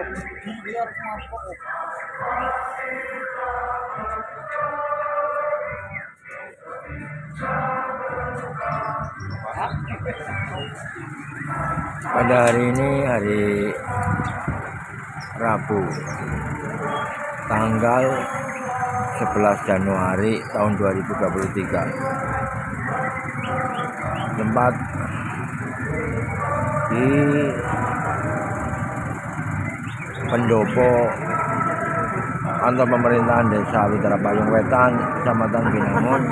Pada hari ini hari Rabu tanggal 11 Januari tahun 2023. Tempat di pendopo kantor pemerintahan Desa Witara Payung Wetan, Kecamatan Binangun,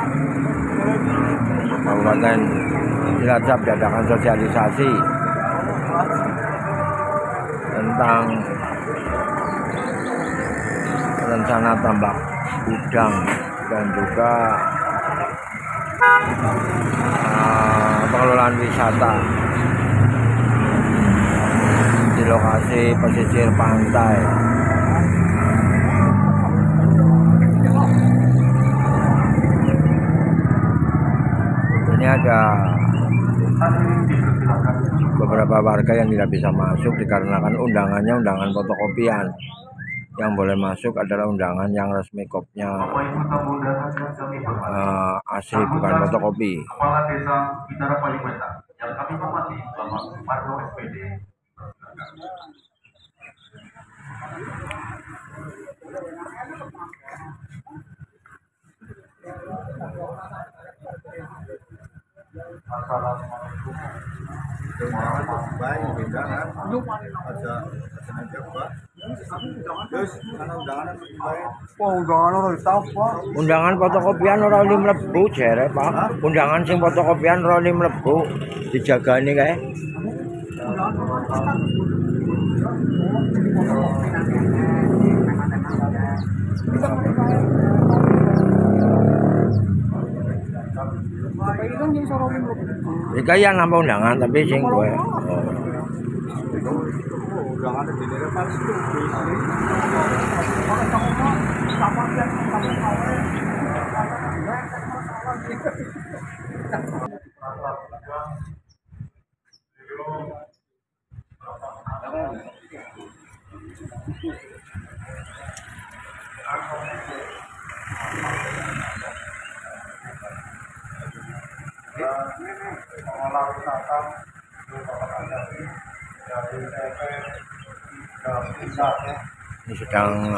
Kabupaten Cilacap diadakan sosialisasi tentang rencana tambak udang dan juga pengelolaan wisata di lokasi pesisir pantai. Ini ada beberapa warga yang tidak bisa masuk dikarenakan undangannya undangan fotokopian. Yang boleh masuk adalah undangan yang resmi kopnya asli, bukan fotokopi. Kepala Desa Witara Payung Wetan yang kami hormati Bapak Marno SPD. Assalamualaikum warahmatullahi wabarakatuh. Undangan fotokopian ora oleh mlebu jere, Pak. Undangan sing fotokopian ora oleh mlebu. Dijagani kae. Iki yang nambah undangan tapi sing kowe. Ini sedang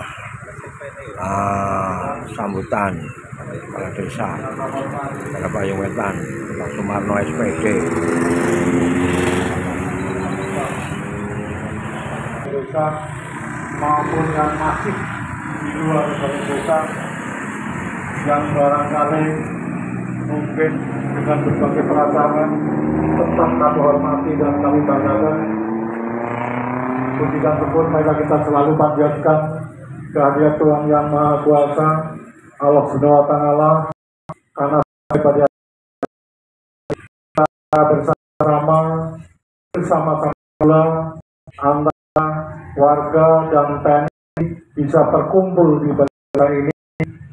sambutan kepala desa Witara Payung Wetan, Pak Sumarno SPD. Desa maupun yang masih di luar desa yang barangkali mungkin dengan berbagai perasaan tetap kami hormati dan kami banggakan. Pujian syukur marilah kita selalu panjatkan kehadirat Tuhan Yang Maha Kuasa, Allah Subhanahu wa Ta'ala, karena daripada kita bersama-sama antara warga dan TNI bisa berkumpul di bandara ini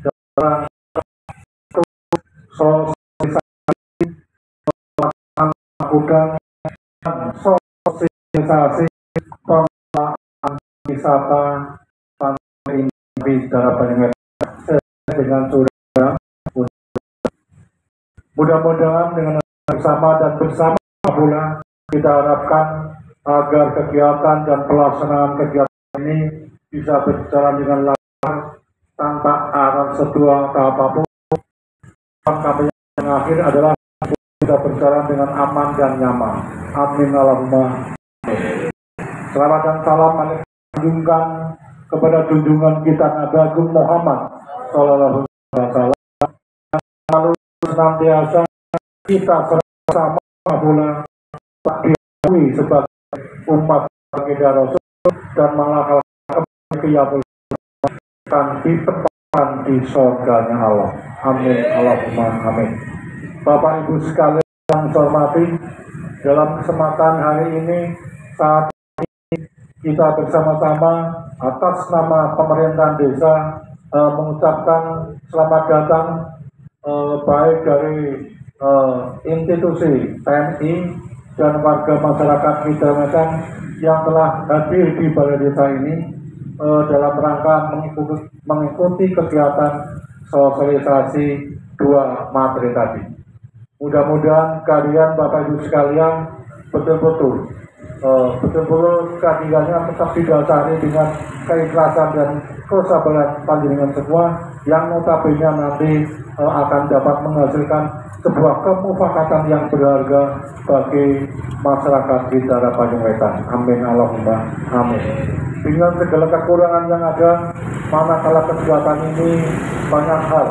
dalam sosialisasi melakukan sosialisasi pengelolaan wisata pantai Witara Payung Wetan dengan saudara. Mudah-mudahan dengan bersama pula kita harapkan agar kegiatan dan pelaksanaan kegiatan ini bisa berjalan dengan lancar tanpa arah sedua ke apapun. Sampai yang akhir adalah kita berjalan dengan aman dan nyaman. Amin Allahumma. Selamat dan salam menunjukkan kepada junjungan kita Nabi Agung Muhammad Sallallahu Alaihi Wasallam. Lalu senantiasa kita bersama pula diakui sebagai umat baginda Rasul dan melakukan keyakinan ditempatkan di surganya Allah. Amin Allahumma amin. Bapak Ibu sekalian yang saya hormati, dalam kesempatan hari ini saat kita bersama-sama atas nama pemerintahan desa mengucapkan selamat datang baik dari institusi TNI dan warga masyarakat Kidamatan yang telah hadir di Balai Desa ini dalam rangka mengikuti kegiatan sosialisasi dua materi tadi. Mudah-mudahan kalian Bapak Ibu sekalian betul-betul kehadirannya tetap didasari dengan keikhlasan dan kesabaran panjenengan semua yang notabene nanti akan dapat menghasilkan sebuah kemufakatan yang berharga bagi masyarakat di daerah Tanjung Wetan. Amin Allahumma amin. Dengan segala kekurangan yang ada, manakala kegiatan ini banyak hal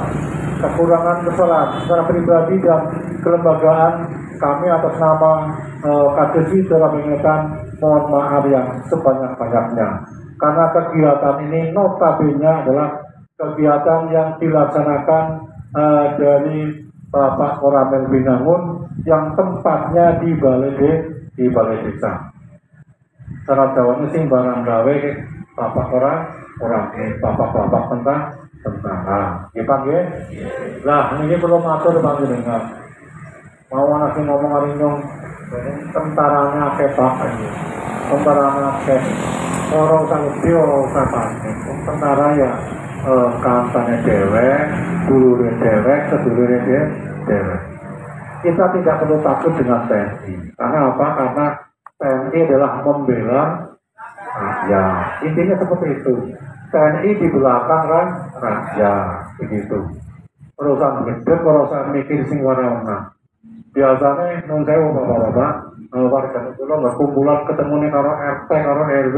kekurangan kesalahan secara pribadi dan kelembagaan, kami atas nama KDSI dalam Wetan mohon maaf yang sebanyak-banyaknya, karena kegiatan ini notabene adalah kegiatan yang dilaksanakan dari Bapak Koramil Binangun yang tempatnya di Balai Desa. Cara Jawanya sing barang gawe Bapak Bapak tentara. Nggih, nggih. Lah niki perlu matur panjenengan. Mau ana sing ngomong hari nyong tentaranya akeh Pak. Tentaranya akeh. Ora usah gede ora usah panik. Tentara ya kampanye dewek, gurune dewek, sedulure dewek. Kita tidak perlu takut dengan TNI. Karena apa? Karena TNI adalah membela rakyat. Intinya seperti itu. TNI di belakang rakyat, begitu. Perusahaan gede, perusahaan mikir sing warna-warna. Biasanya non sewu bapak-bapak, warga itu nggak kumpulan ketemu nih karo RT, karo RW,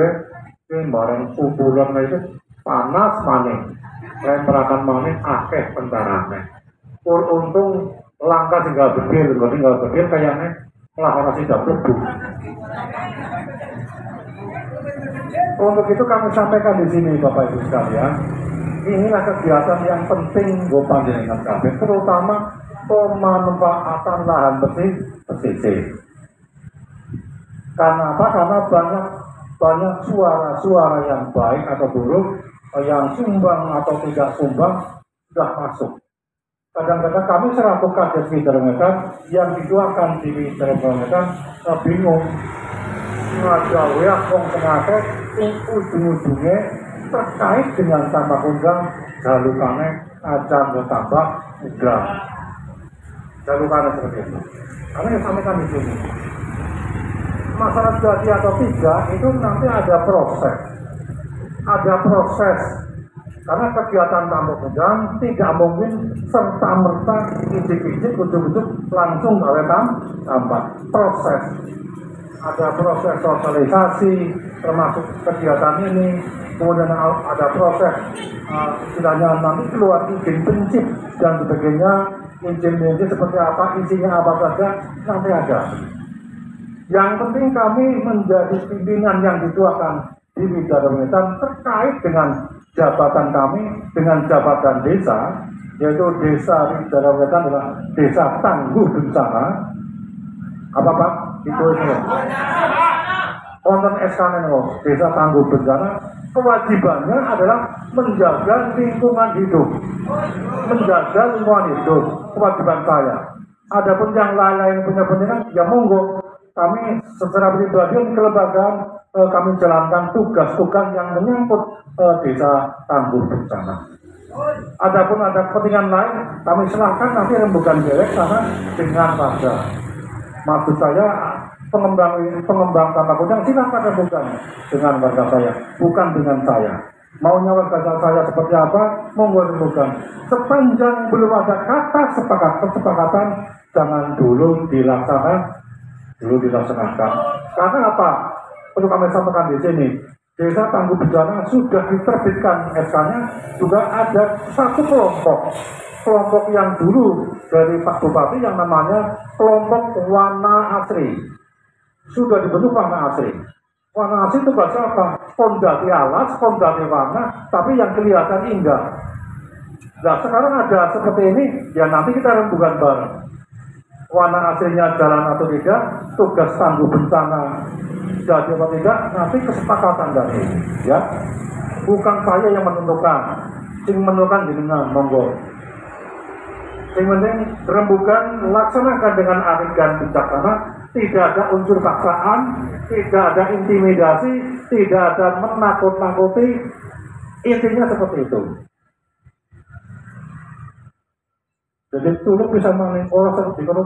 ini bareng kumpulan itu panas maning, lembrakan maning, akeh tentarane. Untung langkah tinggal bedil kayaknya malah orang tidak berbu. Untuk itu kami sampaikan di sini Bapak Ibu sekalian, inilah kegiatan yang penting buat panjenengan kami, terutama pemanfaatan lahan pesisir. Karena apa? Karena banyak suara-suara yang baik atau buruk, yang sumbang atau tidak sumbang sudah masuk. Kadang-kadang kami selaku Kades Widarmetan yang dituakan di Widarmetan bingung. Ngajawe wong tengah ujung-ujungnya terkait dengan tambah undang jalukane ajan bertambah udah jalukane seperti itu. Karena yang sampaikan di sini masalah jadi atau tidak itu nanti ada proses karena kegiatan tambah undang tidak mungkin serta merta ijik-ijik ujung-ujung langsung gawe tambah proses. Ada proses sosialisasi termasuk kegiatan ini, kemudian ada proses istilahnya nanti keluar izin prinsip dan sebagainya, izin seperti apa, isinya apa saja nanti ada. Yang penting kami menjadi pimpinan yang dituakan di Widarmetan terkait dengan jabatan kami dengan jabatan desa, yaitu Desa Widarmetan adalah desa tangguh bencana. Apa Pak? Itu konten SKN Desa Tangguh Bencana, kewajibannya adalah menjaga lingkungan hidup, kewajiban saya. Adapun yang lain-lain punya kepentingan, ya monggo. Kami secara pribadi kelembagaan kami jalankan tugas-tugas yang menyangkut Desa Tangguh Bencana. Adapun ada kepentingan lain, kami serahkan nanti rembukan dewek sana dengan warga. Maksud saya pengembang tambah undang silakan rembukan dengan warga saya, bukan dengan saya. Maunya warga saya seperti apa, monggo rembukan. Sepanjang belum ada kata kesepakatan, jangan dulu dilaksanakan. Karena apa? Perlu kami sampaikan di sini. Desa Tangguh Bencana sudah diterbitkan SK-nya, juga ada satu kelompok yang dulu dari Pak Bupati yang namanya kelompok Wana Asri. Sudah dibentuk Wana Asri. Wana Asri itu bahasa apa? Pondati alas, pondati warna, tapi yang kelihatan indah. Nah sekarang ada seperti ini, ya nanti kita rembukan bareng. Wana aslinya jalan atau tidak, tugas tangguh bencana jadi atau tidak, nanti kesepakatan dari ini, ya. Bukan saya yang menentukan, yang menentukan jenengan monggo. Yang penting rembukan laksanakan dengan arif dan bijaksana tidak ada unsur paksaan, tidak ada intimidasi, tidak ada menakut-nakuti, intinya seperti itu. Jadi dulu bisa maling orang seperti kalau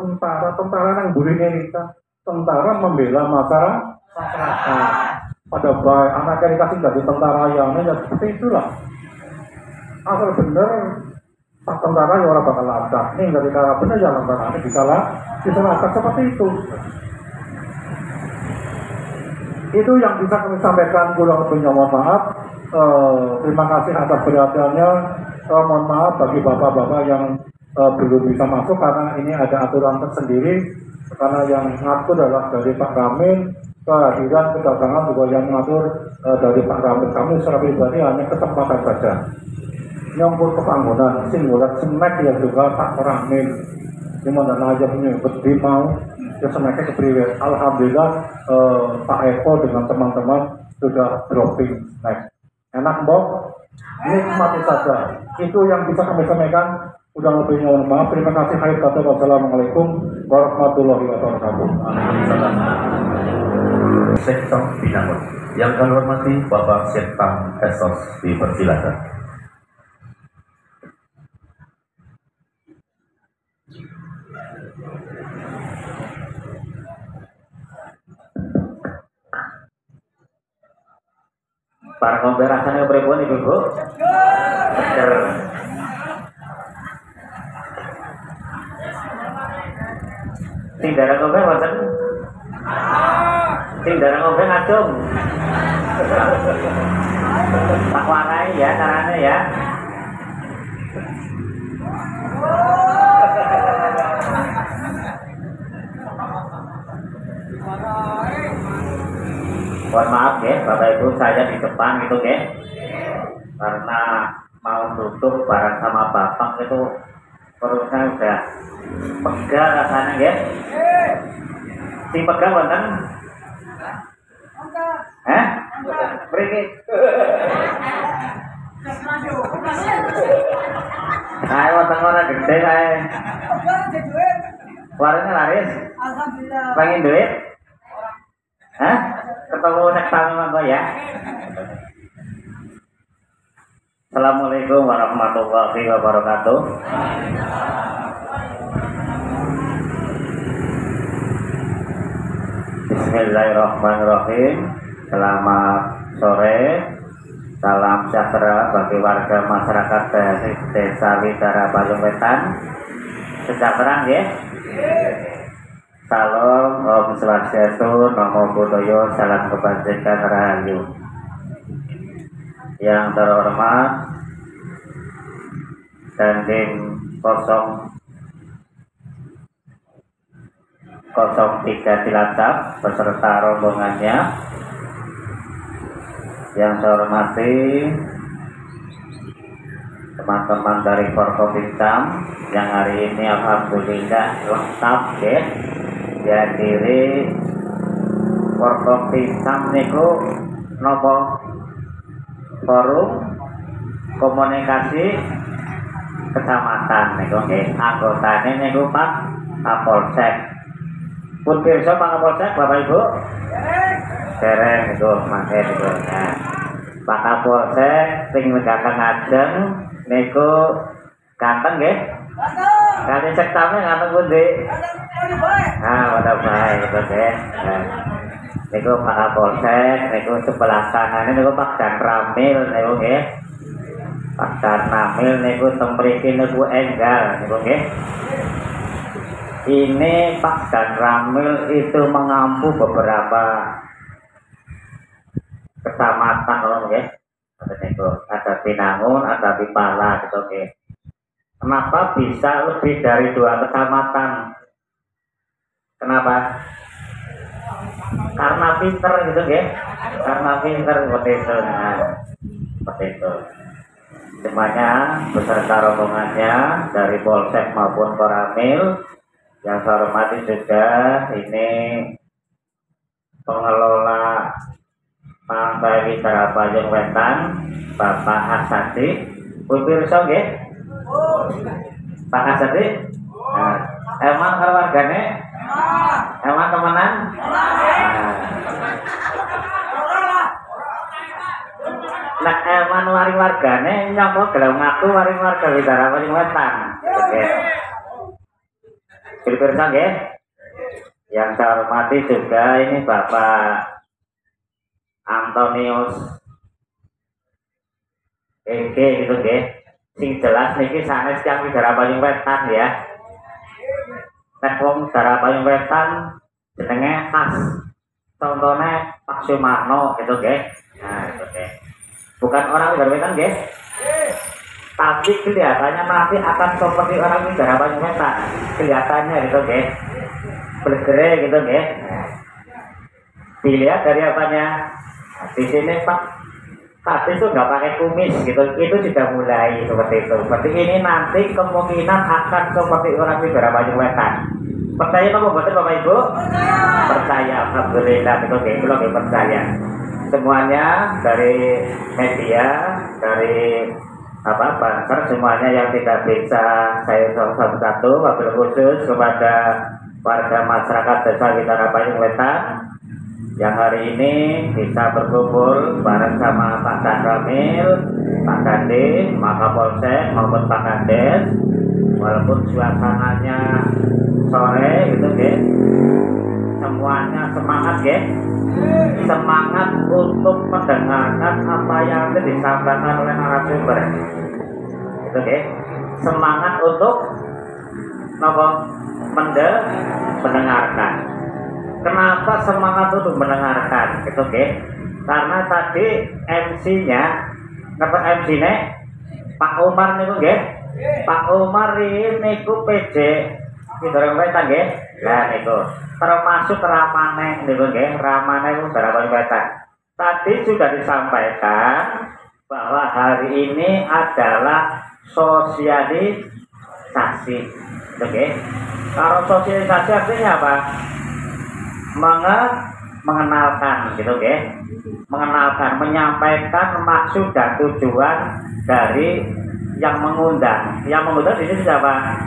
tentara yang bulinya kita, tentara membela masyarakat. Pada baik anaknya dikasih jadi tentara yang ya seperti itulah. Asal bener tak tentara ya orang bakal lancar. Ini dari cara bener ya tentara ini bisa lancar seperti itu. Itu yang bisa kami sampaikan. Kurang lebihnya mohon maaf. Terima kasih atas perhatiannya. Mohon maaf bagi bapak-bapak yang belum bisa masuk karena ini ada aturan tersendiri. Karena yang ngatur adalah dari Pak Ramil, kehadiran kedatangan juga yang mengatur dari Pak Ramil. Kami secara pribadi hanya kesempatan saja. Nyongkur kepanggonan, singular snack yang juga Pak Ramil. Dimana aja punya berdiri mau, ya snacknya kepriwe. Alhamdulillah Pak Eko dengan teman-teman sudah dropping snack. Enak mbok, nikmati saja. Itu yang bisa kami sampaikan. Udah lebihnya mohon maaf. Terima kasih. Wassalamualaikum warahmatullahi wabarakatuh. Sektor Binangun. Yang kami hormati Bapak Sektam Esos dipersilakan. Para ngombe rasanya pripun Ibu? Seger. Sing darah ngombe wonten? Sing darah ngombe ngacung. Tak warai ya caranya ya. Mohon maaf ya Bapak Ibu, saya di depan gitu ya. Karena mau tutup barang sama Bapak itu perut saya udah pegal rasanya ya. Si pegal wonten? Hah? Mriki. Ayo wonten ora gede kae. Warungnya laris? Alhamdulillah. Pengen duit? Hah? Ketemu nek tamu mangko ya. Assalamualaikum warahmatullahi wabarakatuh. Bismillahirrahmanirrahim. Selamat sore. Salam sejahtera bagi warga masyarakat dari Desa Widara Balung Wetan. Sejahtera ya. Salam Om Swastiastu, Namo Buddhaya, salam kebajikan rahayu. Yang terhormat Dandim 003 Cilacap beserta rombongannya. Yang saya hormati teman-teman dari Forkopincam yang hari ini alhamdulillah lengkap ya. Ya diri Forkopincam niku nopo forum komunikasi kecamatan niku nggih. Anggotane niku Pak Kapolsek. Pun pirsa Pak Kapolsek Bapak Ibu? Dereng niku mangke niku. Nah, Pak Kapolsek sing nggateng ajeng niku ganteng nggih? Kali sektame ngaten pundi? Nah, pada baik itu deh. Niku Pak Kapolsek, niku sebelah kanan niku Pak Dan Ramil niku nggih. Pak Dan Ramil niku teng mriki niku enggal niku nggih. Ini Pak Dan Ramil itu mengampu beberapa kecamatan loh nggih. Ada Binangun, ada Pipala gitu nggih. Kenapa bisa lebih dari 2 kecamatan? Kenapa? Karena pinter gitu ya. Karena pinter seperti itu. Nah, seperti itu. Semuanya beserta rombongannya dari Polsek maupun Koramil. Yang saya hormati juga ini pengelola Pantai Widara Balung Wetan, Bapak Hasadi. Pirsa nggih? Pak Hasadi. Nah, emang kalau wargane? Emang teman-temanan. Nah, eman waring wargane nyapa gelem ngaku waring warga Widara paling wetan. Oke. Pirsa nggih. Yang saya hormati juga ini Bapak Antonius gitu nggih. Sing jelas niki sanes yang Widara paling wetan ya. Nek wong Widara paling wetan jenenge khas. Contohnya Pak Sumarno gitu nggih. Nah, itu nggih. Bukan orang Widara Wetan nggih. Tapi kelihatannya nanti akan seperti orang Widara paling wetan. Kelihatannya gitu nggih. Bergere gitu nggih. Dilihat dari apanya? Nah, di sini Pak tadi itu nggak pakai kumis gitu, itu sudah mulai seperti itu. Seperti ini nanti kemungkinan akan seperti orang Widara paling wetan. Percaya apa betul Bapak Ibu? Percaya, alhamdulillah itu nggih, percaya. Semuanya dari media, dari banser, semuanya yang tidak bisa saya satu-satu, wabil khusus kepada warga masyarakat Desa Widara Paling Wetan yang hari ini bisa berkumpul bareng sama Pak Dan Ramil, Pak Dandim, Pak Kapolsek maupun Pak Kades, walaupun suasananya sore gitu nggih. Semuanya semangat ya, semangat untuk mendengarkan apa yang disampaikan oleh narasumber. Itu ya, semangat untuk mendengarkan. Kenapa semangat untuk mendengarkan? Itu ya, karena tadi MC-nya, MC-nya Pak Umar nih ya, Pak Umar ini ku PJ Widara Wetan nggih. Lah niku termasuk ramane niku nggih, ramane Widara Paling Wetan. Tadi sudah disampaikan bahwa hari ini adalah sosialisasi. Nggih. Kalau sosialisasi artinya apa? Mengenalkan gitu nggih. Mengenalkan, menyampaikan maksud dan tujuan dari yang mengundang. Yang mengundang di sini siapa?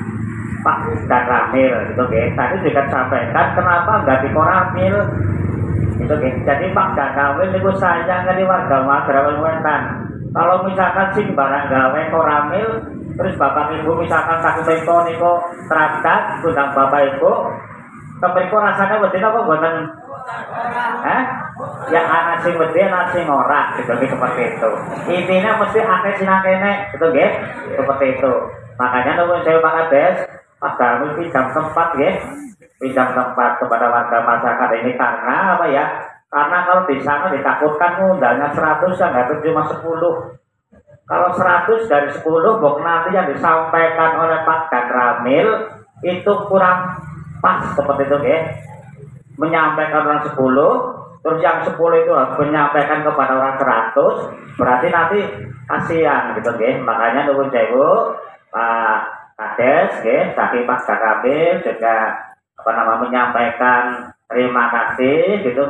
Pak Dan Ramil gitu nggih. Tadi juga sampaikan kenapa enggak di Koramil gitu nggih. Jadi Pak Dan Ramil niku sayang kali warga Widara Paling Wetan. Kalau misalkan sing barang gawe Koramil terus Bapak Ibu misalkan sakutempo niku teradat undang Bapak Ibu kepenko rasanya wedi apa mboten? Ya anak sing wedi anak sing ora gitu nggih, seperti itu. Intinya mesti akeh sinakene gitu nggih. Seperti itu. Makanya nuwun sewu Pak Kades, Pak Darmi pinjam tempat ya, pinjam tempat kepada warga masyarakat ini karena apa ya? Karena kalau di sana ditakutkan undangnya 100 ya nggak cuma 10. Kalau 100 dari 10 bok nanti yang disampaikan oleh Pak Dan Ramil itu kurang pas seperti itu ya. Menyampaikan orang 10, terus yang 10 itu harus menyampaikan kepada orang 100, berarti nanti kasihan gitu ya. Makanya nuwun sewu Pak Kades, saking Pak Jakabir juga menyampaikan terima kasih gitu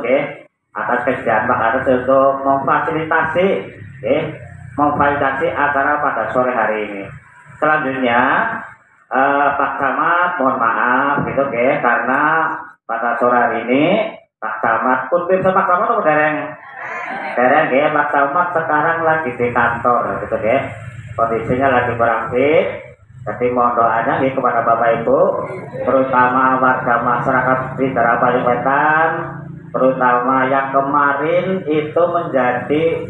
atas kesediaan Pak Kades untuk memfasilitasi acara pada sore hari ini. Selanjutnya Pak Camat mohon maaf gitu karena pada sore hari ini Pak Camat pun bisa Pak Camat atau dereng Pak Camat sekarang lagi di kantor gitu kondisinya lagi beraktif. Jadi mohon doanya kepada Bapak Ibu, terutama warga masyarakat Widara Paling Wetan, terutama yang kemarin itu menjadi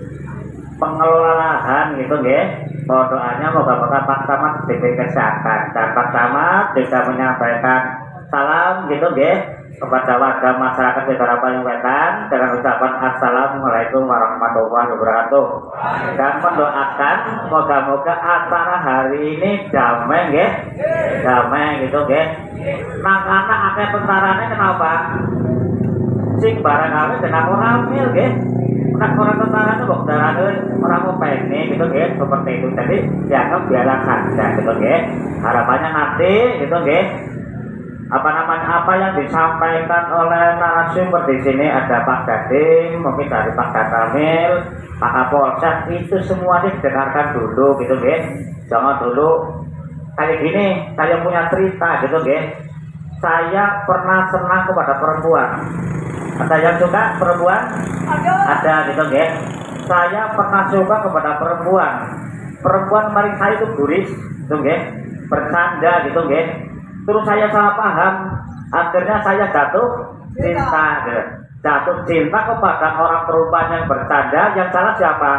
pengelola lahan gitu mohon doanya moga-moga Pak Camat diberi kesehatan dan Pak Camat juga menyampaikan salam gitu kepada warga masyarakat Widara Paling Wetan dengan ucapan Assalamualaikum warahmatullahi wabarakatuh dan mendoakan moga-moga acara hari ini damai damai gitu nah karena akeh tentarane kenapa sing barang kami dengan orang mil nah orang tentarane kok darane orang opene gitu seperti itu. Jadi dianggap biarlah saja gitu harapannya nanti gitu apa yang disampaikan oleh narasumber di sini ada Pak Dandim, mungkin dari Pak Dan Ramil, Pak Kapolsek, itu semuanya didengarkan dulu gitu jangan dulu kayak gini saya punya cerita gitu saya pernah senang kepada perempuan. Ada yang suka perempuan? Ada gitu nggih. Saya pernah suka kepada perempuan. Perempuan maring saya itu guris, gitu nggih. Bercanda gitu nggih. Terus saya salah paham, akhirnya saya jatuh cinta. Gitu. Jatuh cinta kepada orang perempuan yang bercanda. Yang salah siapa?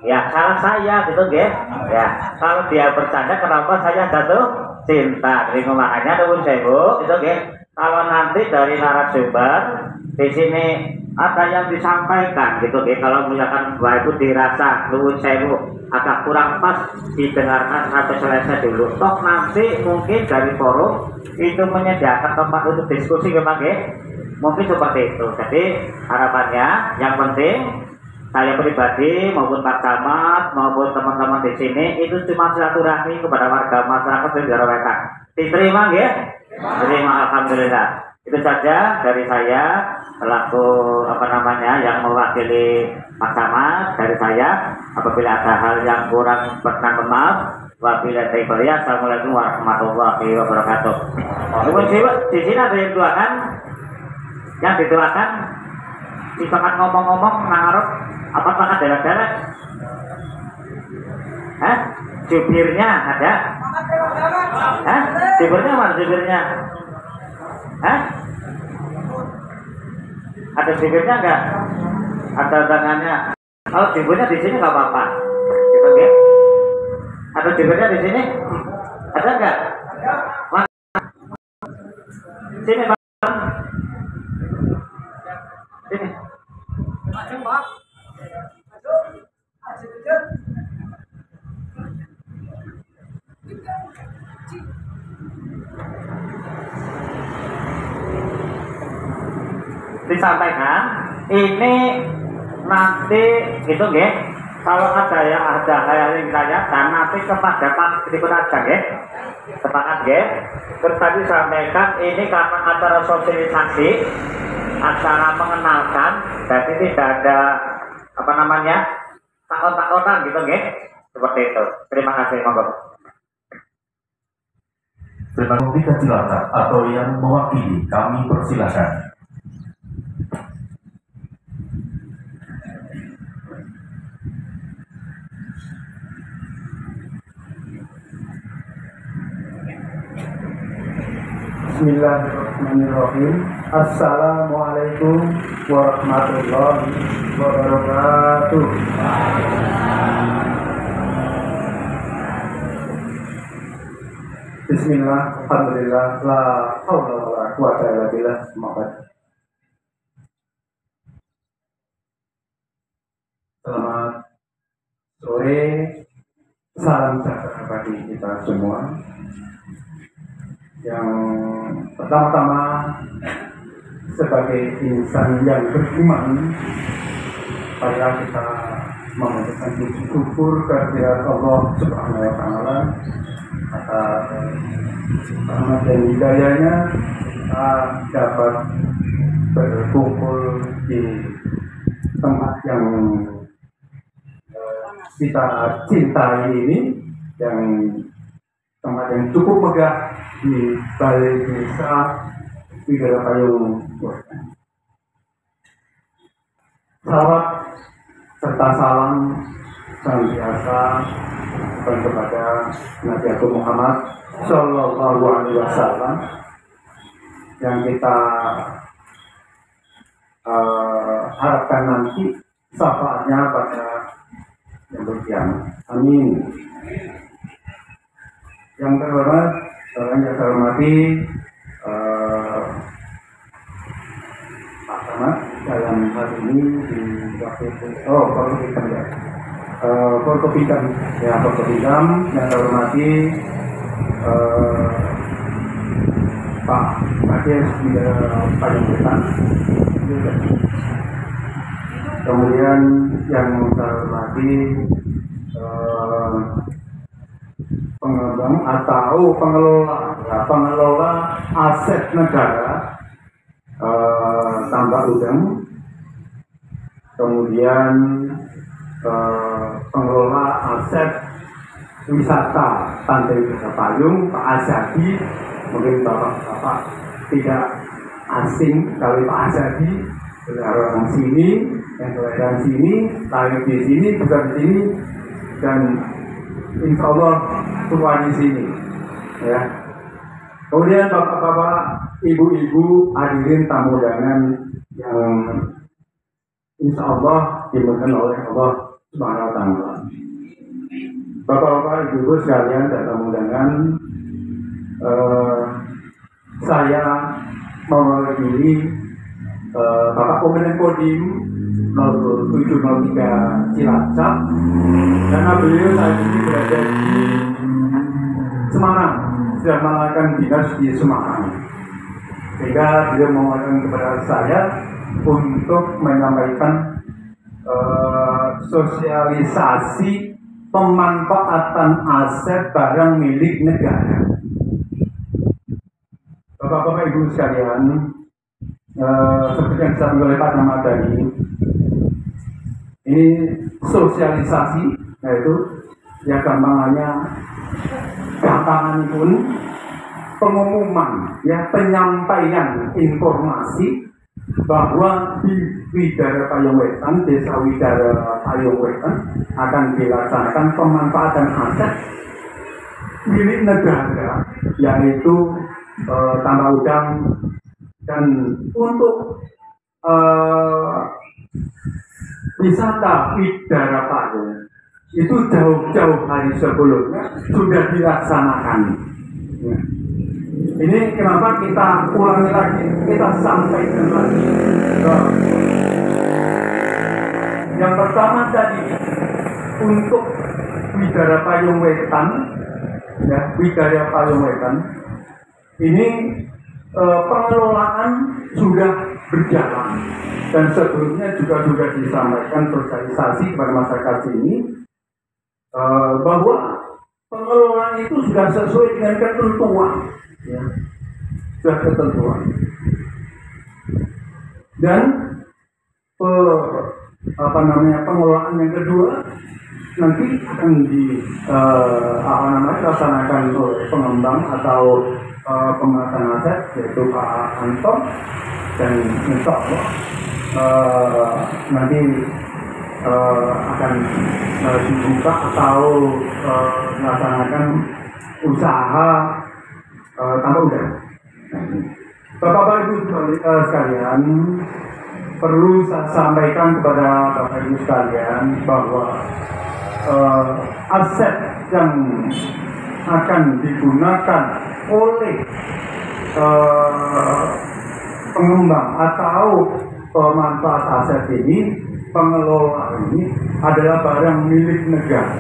Ya salah saya gitu nggih. Ya kalau dia bercanda kenapa saya jatuh cinta? Jadi makanya nuwun sewu gitu nggih. Kalau nanti dari narasumber di sini ada yang disampaikan gitu nggih. Kalau misalkan Bapak Ibu dirasa nuwun sewu agak kurang pas, didengarkan sampai selesai dulu. Toh nanti mungkin dari forum itu menyediakan tempat untuk diskusi nggih. Mungkin seperti itu. Jadi harapannya yang penting saya pribadi maupun Pak Camat maupun teman-teman di sini itu cuma silaturahmi kepada warga masyarakat di daerah Wetan. Diterima nggih? Terima, alhamdulillah. Itu saja dari saya selaku yang mewakili Pak Camat dari saya. Apabila ada hal yang kurang berkenan maaf. Wabillahi taufiq wal hidayah. Assalamualaikum warahmatullahi wabarakatuh. Di sini ada yang doakan, yang didoakan sifakat ngomong-ngomong nangarep apa pakai derek-derek? Jubirnya ada? Jubirnya mana jubirnya? Ada jubirnya enggak? Ada tangannya? Kalau jubirnya di sini nggak apa-apa. Gitu, okay? Ada jubirnya di sini? Ada enggak? Sini Pak. Sini. Disampaikan ini nanti gitu nggih. Kalau ada hal yang ditanyakan nanti kepada Pak Dikun aja nggih. Sepakat nggih. Terus tadi sampaikan ini karena acara sosialisasi, acara mengenalkan, jadi tidak ada takut-takutan gitu nggih. Seperti itu. Terima kasih, monggo. Terima kasih, silakan atau yang mewakili kami persilakan. Bismillahirrahmanirrahim. Assalamualaikum warahmatullahi wabarakatuh. Bismillah, alhamdulillah, la haula wala quwata illa billah. Selamat sore, salam sejahtera bagi kita semua. Yang pertama-tama sebagai insan yang beriman, marilah kita memohon syukur kehadirat Allah Subhanahu wa taala atas rahmat dan hidayahnya kita dapat berkumpul di tempat yang kita cintai ini, yang tempat yang cukup megah di Balai Desa Wigarapayung. Salawat serta salam senantiasa kepada Nabi Agung Muhammad Sallallahu Alaihi Wasallam yang kita harapkan nanti syafaatnya pada yang berkiamat. Amin. Yang terhormat, yang saya hormati Pak Camat dalam hal ini di waktu Forkopidam yang saya hormati Pak Kades di paling depan. Kemudian yang saya hormati pengembang atau pengelola aset negara tambak udang, kemudian pengelola aset wisata Pantai Desa Payung Pak Azadi, mungkin bapak-bapak tidak asing kali Pak Azadi, orang sini, yang kelahiran sini, lahir di sini, besar di sini, dan insya Allah tua di sini. Ya. Kemudian bapak-bapak, ibu-ibu, hadirin tamu undangan yang insya Allah dimuliakan oleh Allah Subhanahu wa Ta'ala. Bapak-bapak, ibu-ibu sekalian dan tamu undangan, saya mewakili Bapak Komandan Kodim 0703 Cilacap, karena beliau saat ini berada di Semarang, sedang melakukan dinas di Semarang, sehingga beliau memohon kepada saya untuk menyampaikan sosialisasi pemanfaatan aset barang milik negara. Bapak-bapak ibu sekalian, seperti yang disampaikan oleh Pak Nama tadi, ini sosialisasi, yaitu ya gampangan pun pengumuman, ya penyampaian informasi bahwa di Widara Payung Wetan, Desa Widara Payung Wetan akan dilaksanakan pemanfaatan aset milik negara, yaitu tambah udang, dan untuk wisata Widara Payung itu jauh-jauh hari sebelumnya sudah dilaksanakan. Ya. Ini kenapa kita ulangi lagi, kita sampaikan lagi. Yang pertama tadi untuk Widara Payung Wetan, ya, Widara Payung Wetan ini pengelolaan sudah berjalan, dan sebelumnya juga sudah disampaikan sosialisasi kepada masyarakat sini bahwa pengelolaan itu sudah sesuai dengan ketentuan, ya, sudah ketentuan, dan pengelolaan yang kedua nanti akan dilaksanakan oleh pengembang atau penguatan aset, yaitu Pak Anton, dan insya Allah nanti akan dibuka atau melaksanakan usaha tambah udang. Bapak-bapak ibu sekalian, perlu saya sampaikan kepada bapak ibu sekalian bahwa aset yang akan digunakan oleh pengembang atau pemanfaat aset ini, pengelola ini adalah barang milik negara.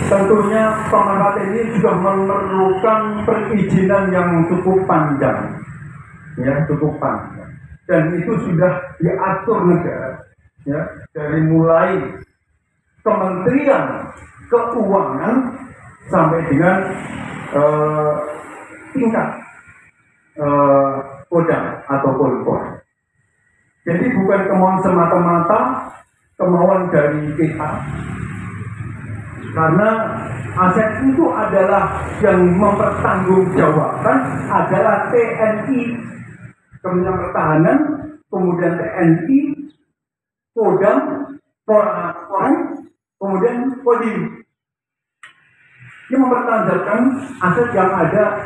Tentunya pemanfaat ini juga memerlukan perizinan yang cukup panjang, ya, cukup panjang, dan itu sudah diatur negara, ya, dari mulai Kementerian Keuangan sampai dengan tingkat Kodam atau Polpor. Jadi bukan kemauan semata-mata kemauan dari kita, karena aset itu adalah yang mempertanggungjawabkan adalah TNI, Kementerian Pertahanan, kemudian TNI, Kodam, Polri, kemudian Kodim. Ini mempertanggungjawabkan aset yang ada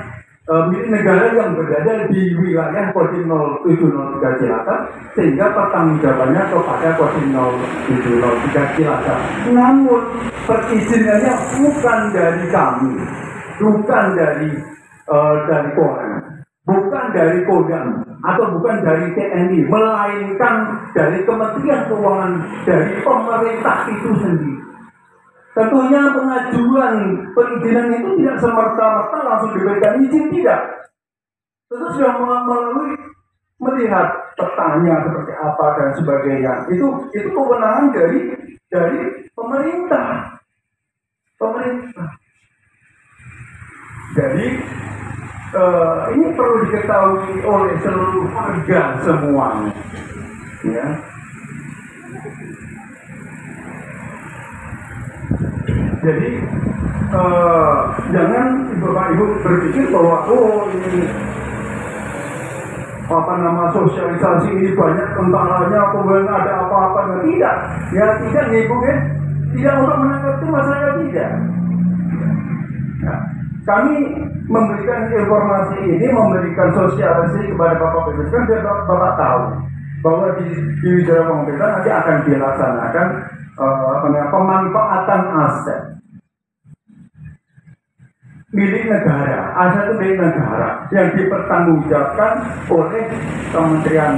milik negara yang berada di wilayah Kodim 0703 Cilacap, sehingga pertanggungjawabannya kepada Kodim 0703 Cilacap. Namun perizinannya bukan dari kami, bukan dari Polri, bukan dari Kodam, atau bukan dari TNI, melainkan dari Kementerian Keuangan, dari pemerintah itu sendiri. Tentunya pengajuan perizinan itu tidak semerta-merta langsung diberikan izin, tidak. Tentu sudah melalui melihat petanya seperti apa dan sebagainya. Itu kewenangan dari pemerintah. Jadi ini perlu diketahui oleh seluruh warga semuanya. Ya. Jadi jangan Bapak Ibu berpikir bahwa ini sosialisasi ini banyak tentaranya, kemudian ada apa-apa. Tidak, ya tidak nih Bu, ya. Tidak untuk menanggapi masyarakat, tidak. Nah, kami memberikan informasi ini, memberikan sosialisasi kepada Bapak Ibu kan biar Bapak tahu bahwa di Wijaya Pemerintahan nanti akan dilaksanakan pemanfaatan aset milik negara, aset itu milik negara yang dipertanggungjawabkan oleh Kementerian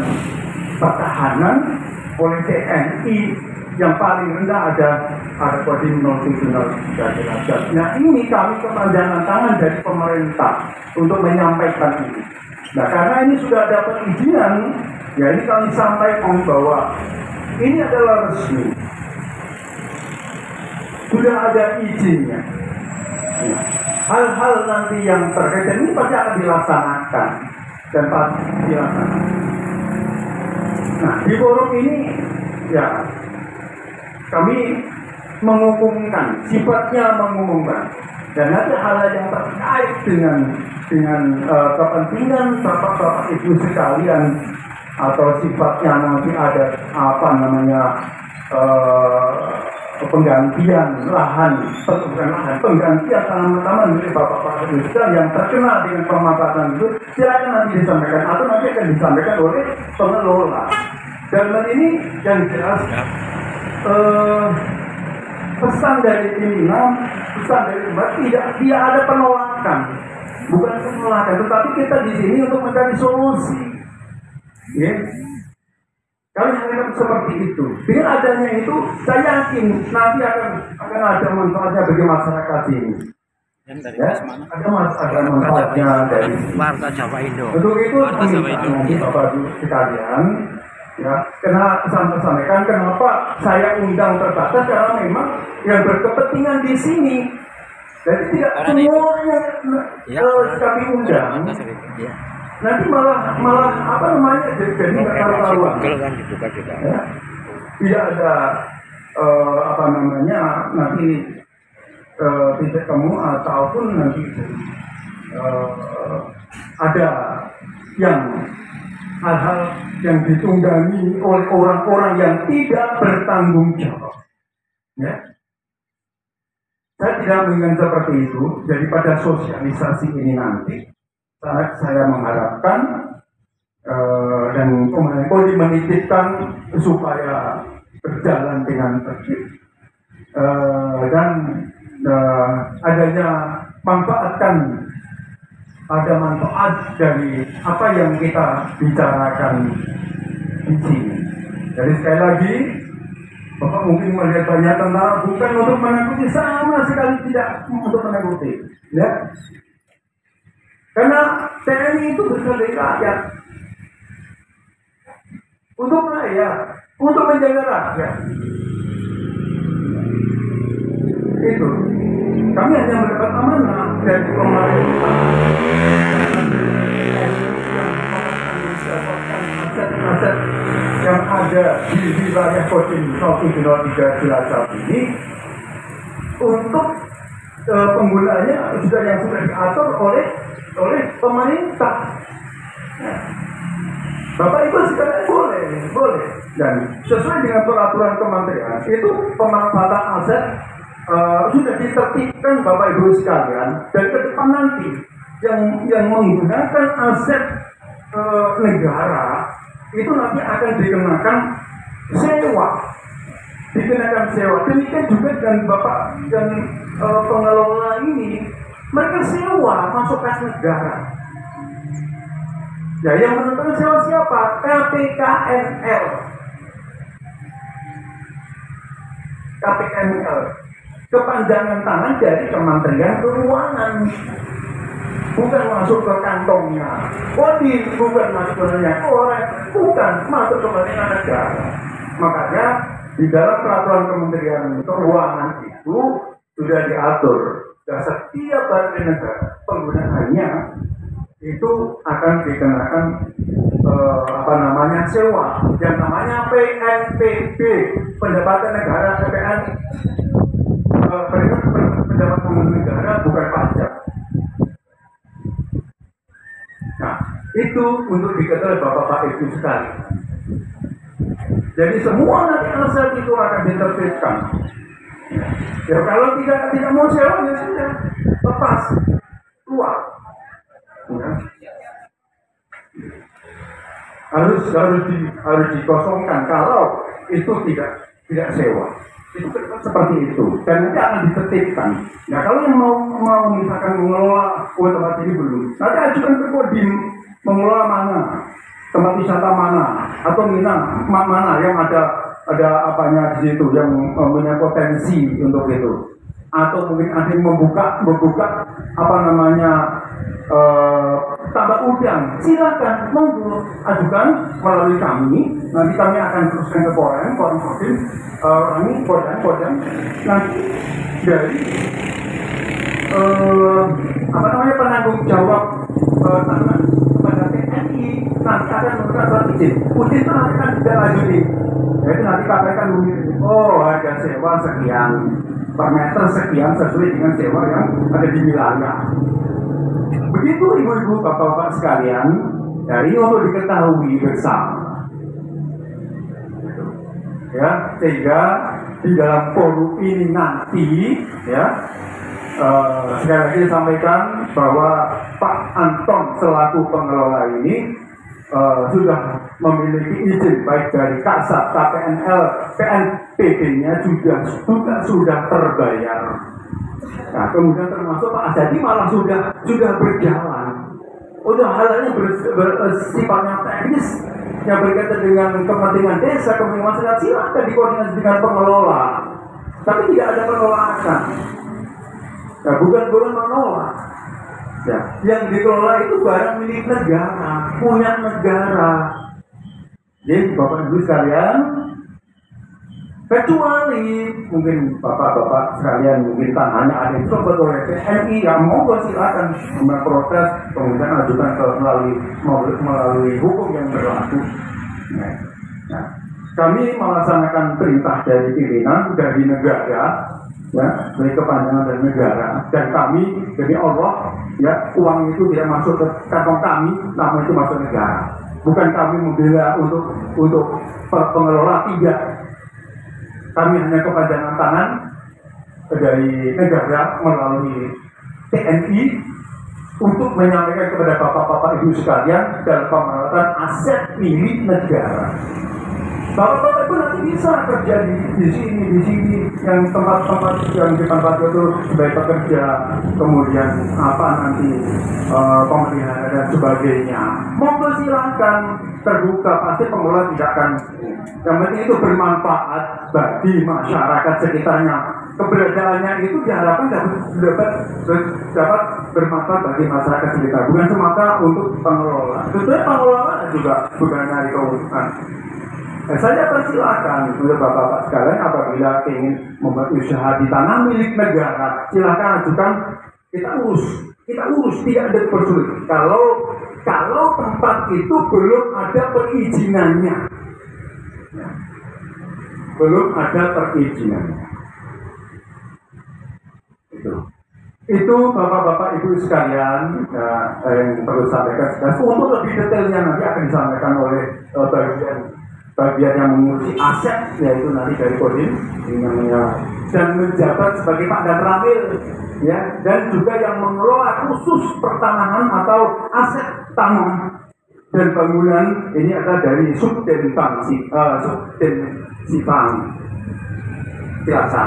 Pertahanan, oleh TNI, yang paling rendah ada kodim 0703 derajat. Nah ini kami kepanjangan tangan dari pemerintah untuk menyampaikan ini. Nah karena ini sudah dapat izinan, ya ini kami sampaikan bahwa ini adalah resmi, sudah ada izinnya. Ya. Hal-hal nanti yang terkait ini pasti akan dilaksanakan dan pasti dilaksanakan. Nah di forum ini ya kami mengumumkan, sifatnya mengumumkan, dan nanti hal yang terkait dengan kepentingan bapak-bapak ibu sekalian atau sifatnya nanti ada penggantian lahan, penggantian tanaman-tanaman milik bapak-bapak ibu sekalian yang terkena dengan pemanfaatan itu, silakan nanti disampaikan atau nanti akan disampaikan oleh pengelola. Dan ini yang jelas. Pesan dari pimpinan, pesan dari umat tidak ada penolakan, bukan penolakan, tetapi kita di sini untuk mencari solusi. Ya. Kami harapkan seperti itu. Dengan adanya itu, saya yakin nanti akan ada manfaatnya bagi masyarakat ini. Ya, ada manfaatnya dari Warta Jawa Indo. untuk itu nanti Bapak Ibu sekalian. Ya, karena sampaikan kenapa saya undang terbatas karena memang yang berkepentingan di sini. Jadi tidak semuanya kami undang. Nanti malah apa namanya jadi nggak karuan. Ya, tidak ada apa namanya nanti titik temu ataupun nanti ada yang hal-hal yang ditunggangi oleh orang-orang yang tidak bertanggung jawab. Ya. Saya tidak menginginkan seperti itu. Jadi pada sosialisasi ini nanti, saya mengharapkan dan Kemendikbud menitipkan supaya berjalan dengan tertib dan adanya manfaatkan. Ada manfaat dari apa yang kita bicarakan di sini. Jadi sekali lagi, Bapak mungkin melihat banyak tentara bukan untuk menakuti, sama sekali tidak untuk menakuti. Ya. Karena TNI itu berasal dari rakyat. Untuk rakyat, untuk menjaga rakyat. Itu. Kami hanya mendapat amanah dari pemerintah aset yang ada di wilayah kodim 0703 Cilacap ini untuk penggunaannya yang sudah diatur oleh pemerintah. Bapak Ibu sekarang boleh dan sesuai dengan peraturan kementerian itu pemanfaatan aset sudah ditertibkan Bapak Ibu sekalian, dan ke depan nanti yang menggunakan aset negara itu nanti akan dikenakan sewa. Demikian juga dengan Bapak dan pengelola ini, mereka sewa masuk kas negara. Ya, yang menentukan sewa siapa? KPKNL. Kepanjangan tangan dari Kementerian Keuangan, bukan masuk ke kantongnya kodim, bukan masuk ke orang, bukan masuk ke kepentingan negara. Makanya di dalam peraturan Kementerian Keuangan itu sudah diatur bahwa setiap barang negara penggunaannya itu akan dikenakan sewa yang namanya PNPB, pendapatan negara PPN. pendapatan negara bukan pajak. Nah, itu untuk diketahui Bapak-Bapak Ibu sekali. Jadi semua nanti aset itu akan ditertibkan. Ya kalau tidak mau sewa ya sudah lepas keluar. Ya. Harus dikosongkan kalau itu tidak sewa. Itu seperti itu dan nanti akan ditertibkan. Nah kalau yang mau misalkan mengelola tempat ini belum, nanti ajukan ke Kodim mengelola mana, tempat wisata mana atau mana yang ada apanya di situ yang punya potensi untuk itu, atau mungkin ada yang membuka apa namanya tambak udang, silakan monggo ajukan melalui kami. Nanti kami akan teruskan ke Kodim nanti dari apa namanya penanggung jawab tanah kepada TNI nanti akan memberikan surat izin. Izin itu nanti akan tidak lanjuti. Jadi nanti KPK akan memilih, harga sewa sekian per meter sekian sesuai dengan sewa yang ada di wilayah. Begitu ibu-ibu, bapak-bapak sekalian, dari untuk diketahui bersama. Ya, sehingga di dalam forum ini nanti, ya, sekali lagi sampaikan bahwa Pak Anton selaku pengelola ini sudah memiliki izin baik dari Kasat, KPNL, PNPB-nya sudah terbayar. Nah, kemudian termasuk Pak Azadi malah sudah berjalan. Udah halnya bersifatnya teknis yang berkaitan dengan kepentingan desa, kepentingan masyarakat, silakan dikoordinasi dengan pengelola. Tapi tidak ada pengelolaan. Nah, bukan menolak. Ya, yang dikelola itu barang milik negara, punya negara. Jadi Bapak Ibu sekalian, kecuali mungkin bapak-bapak sekalian mungkin tanahnya ada yang sobat oleh TNI, yang mau silakan memprotes, kemudian ajukan ke melalui hukum yang berlaku. Nah, kami melaksanakan perintah dari pimpinan dari negara, ya, dari kepanjangan dari negara, dan kami dari Allah, ya, uang itu tidak masuk ke kantong kami, namun itu masuk negara. Bukan kami membela untuk pengelola, tidak. Kami hanya kepanjangan tangan dari negara melalui TNI untuk menyampaikan kepada bapak-bapak ibu sekalian dalam pemerawatan aset milik negara. Bapak-bapak itu nanti bisa kerja di sini, yang tempat-tempat yang di tempat itu sebagai pekerja, kemudian nanti pemelihara dan sebagainya. Monggo silakan terbuka, pasti pengelola tidak akan. Yang penting itu bermanfaat bagi masyarakat sekitarnya. Keberadaannya itu diharapkan dapat bermanfaat bagi masyarakat sekitar, bukan semata untuk pengelola. Tentunya pengelola juga bukan dari keuntungan. Saya persilakan untuk bapak-bapak sekalian apabila ingin membuat usaha di tanah milik negara, silakan ajukan, kita urus, tidak ada persulit. Kalau tempat itu belum ada perizinannya, itu bapak-bapak ibu sekalian, yang perlu sampaikan. Untuk lebih detailnya nanti akan disampaikan oleh bagian yang mengurusi aset, yaitu nanti dari Kodim dan menjabat sebagai Pak dan Ramil, ya, dan juga yang mengelola khusus pertanahan atau aset tanah dan bangunan ini adalah dari Subden Sipang Biasa.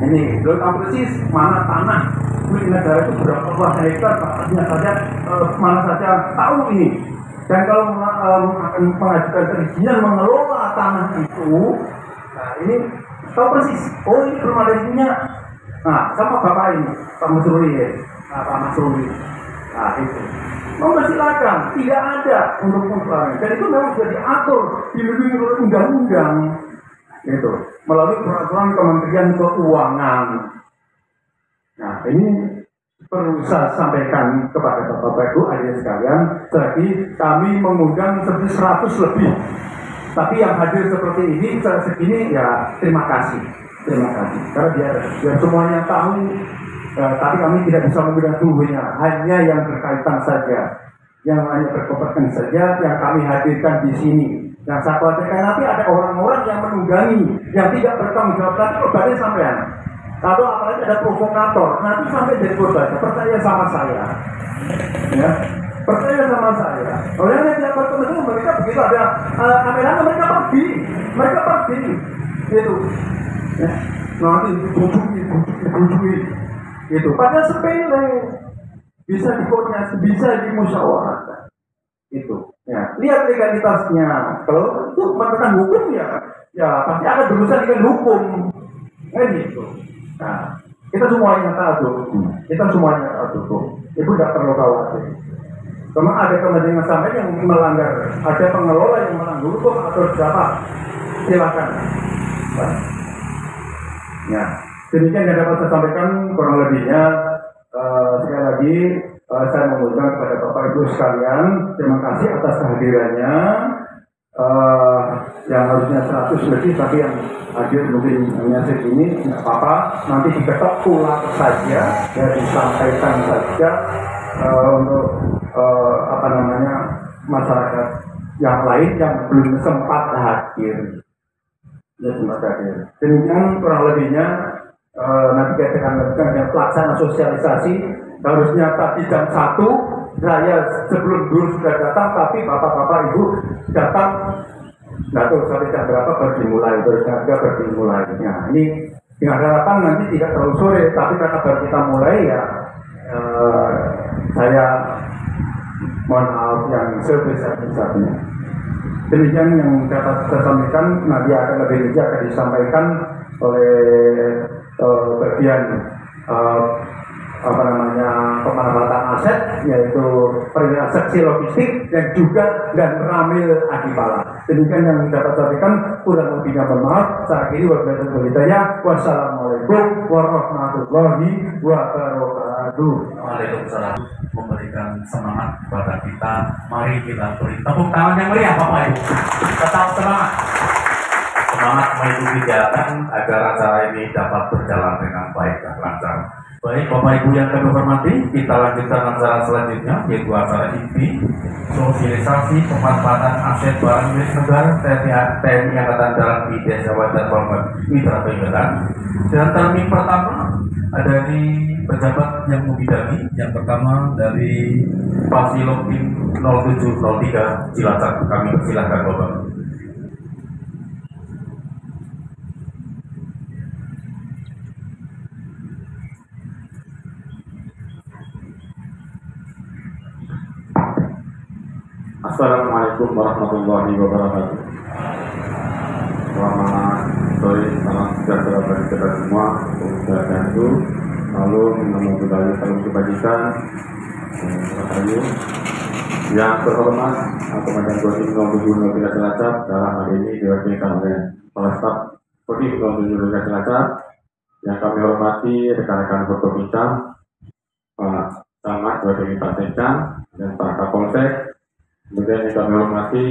Ini belum tahu persis mana tanah milik negara itu berapa luas hektar, mana saja tahu ini. Dan kalau akan mengajukan perizinan mengelola tanah itu, nah ini tahu persis. Oh, ini belum ada izinnya. Nah, sama bapak ini, Pak Masruri, ya. Pak Masruri. Nah, itu. Silakan, tidak ada untuk pengelolaan. Dan itu memang sudah diatur dilindungi oleh undang-undang, gitu, melalui peraturan Kementerian Keuangan. Nah, ini perlu saya sampaikan kepada bapak-bapak ibu hadirin sekalian. Jadi kami mengundang 100 lebih, tapi yang hadir seperti ini segini ya terima kasih. Terima kasih. Karena biar semuanya tahu, tapi kami tidak bisa memberikan seluruhnya, hanya yang berkaitan saja, yang hanya berkompeten saja, yang kami hadirkan di sini. Yang saya khawatirkan nanti ada orang-orang yang menunggangi, yang tidak bertanggung jawab, nanti korbannya sampean. Atau apalagi ada provokator, nanti sampai jadi korban. Percaya sama saya, ya. Percaya sama saya. Orang yang tidak bertemu mereka begitu ada kamera, mereka pergi, gitu. Ya. Nanti bujui, gitu. Padahal sepele, bisa dikoordinasi, bisa dimusyawarahkan, itu. Ya, lihat legalitasnya. Kalau itu menekan hukum ya pasti akan berusaha dengan hukum, kan gitu. Nah, kita semuanya taat hukum. Ibu tidak perlu khawatir. Cuma ada kepentingan sampai yang melanggar, ada pengelola yang melanggar hukum atau siapa, silakan. Ya, demikian yang dapat saya sampaikan kurang lebihnya. Sekali lagi saya mengucapkan kepada Bapak Ibu sekalian, terima kasih atas kehadirannya. Yang harusnya 100 lebih, tapi yang hadir mungkin hanya segini, tidak apa-apa. Nanti diketok ulang saja, ya disampaikan saja untuk masyarakat yang lain yang belum sempat hadir. Demikian kurang lebihnya. Nanti kita akan lakukan yang pelaksanaan sosialisasi. Harusnya tadi jam 1 saya sebelum dulu sudah datang, tapi bapak-bapak ibu datang nggak tahu sampai jam berapa baru dimulai, Nah, ini dengan harapan nanti tidak terlalu sore, tapi karena baru kita mulai ya saya mohon maaf yang sebesar-besarnya. Demikian yang dapat saya sampaikan. Nanti akan lebih lanjut akan disampaikan oleh bagian pemanfaatan aset, yaitu perwira seksi logistik dan Ramil Adipala. Demikian yang dapat saya sampaikan, kurang lebihnya bermaaf. Saya akhiri wassalamualaikum warahmatullahi wabarakatuh. Waalaikumsalam. Memberikan semangat kepada kita. Mari kita beri tepuk tangan yang meriah Bapak Ibu. Tetap semangat. Semangat mengikuti jalan agar acara ini dapat berjalan dengan baik dan lancar. Baik Bapak Ibu yang kami hormati, kita lanjutkan acara selanjutnya, yaitu acara inti sosialisasi pemanfaatan aset barang milik negara TNI Angkatan Darat di Desa Wajar Polman Mitra Peringatan. Dan termin pertama dari pejabat yang membidangi. Yang pertama dari Pasilop Tim 0703 Cilacap. Kami persilahkan Bapak. Assalamualaikum warahmatullahi wabarakatuh. Selamat sore, salam sejahtera bagi kita semua. Untuk lalu mengucapkan salam kebajikan. Yang terhormat Komandan Kodim 0703 Cilacap dalam hal ini diwakilkan oleh Kepala Staf Kodim 0703 Cilacap. Yang kami hormati rekan-rekan Forkopimda, Pak Camat, Wakil Pak Sekda, dan Pak Kapolsek. Kemudian yang kami hormati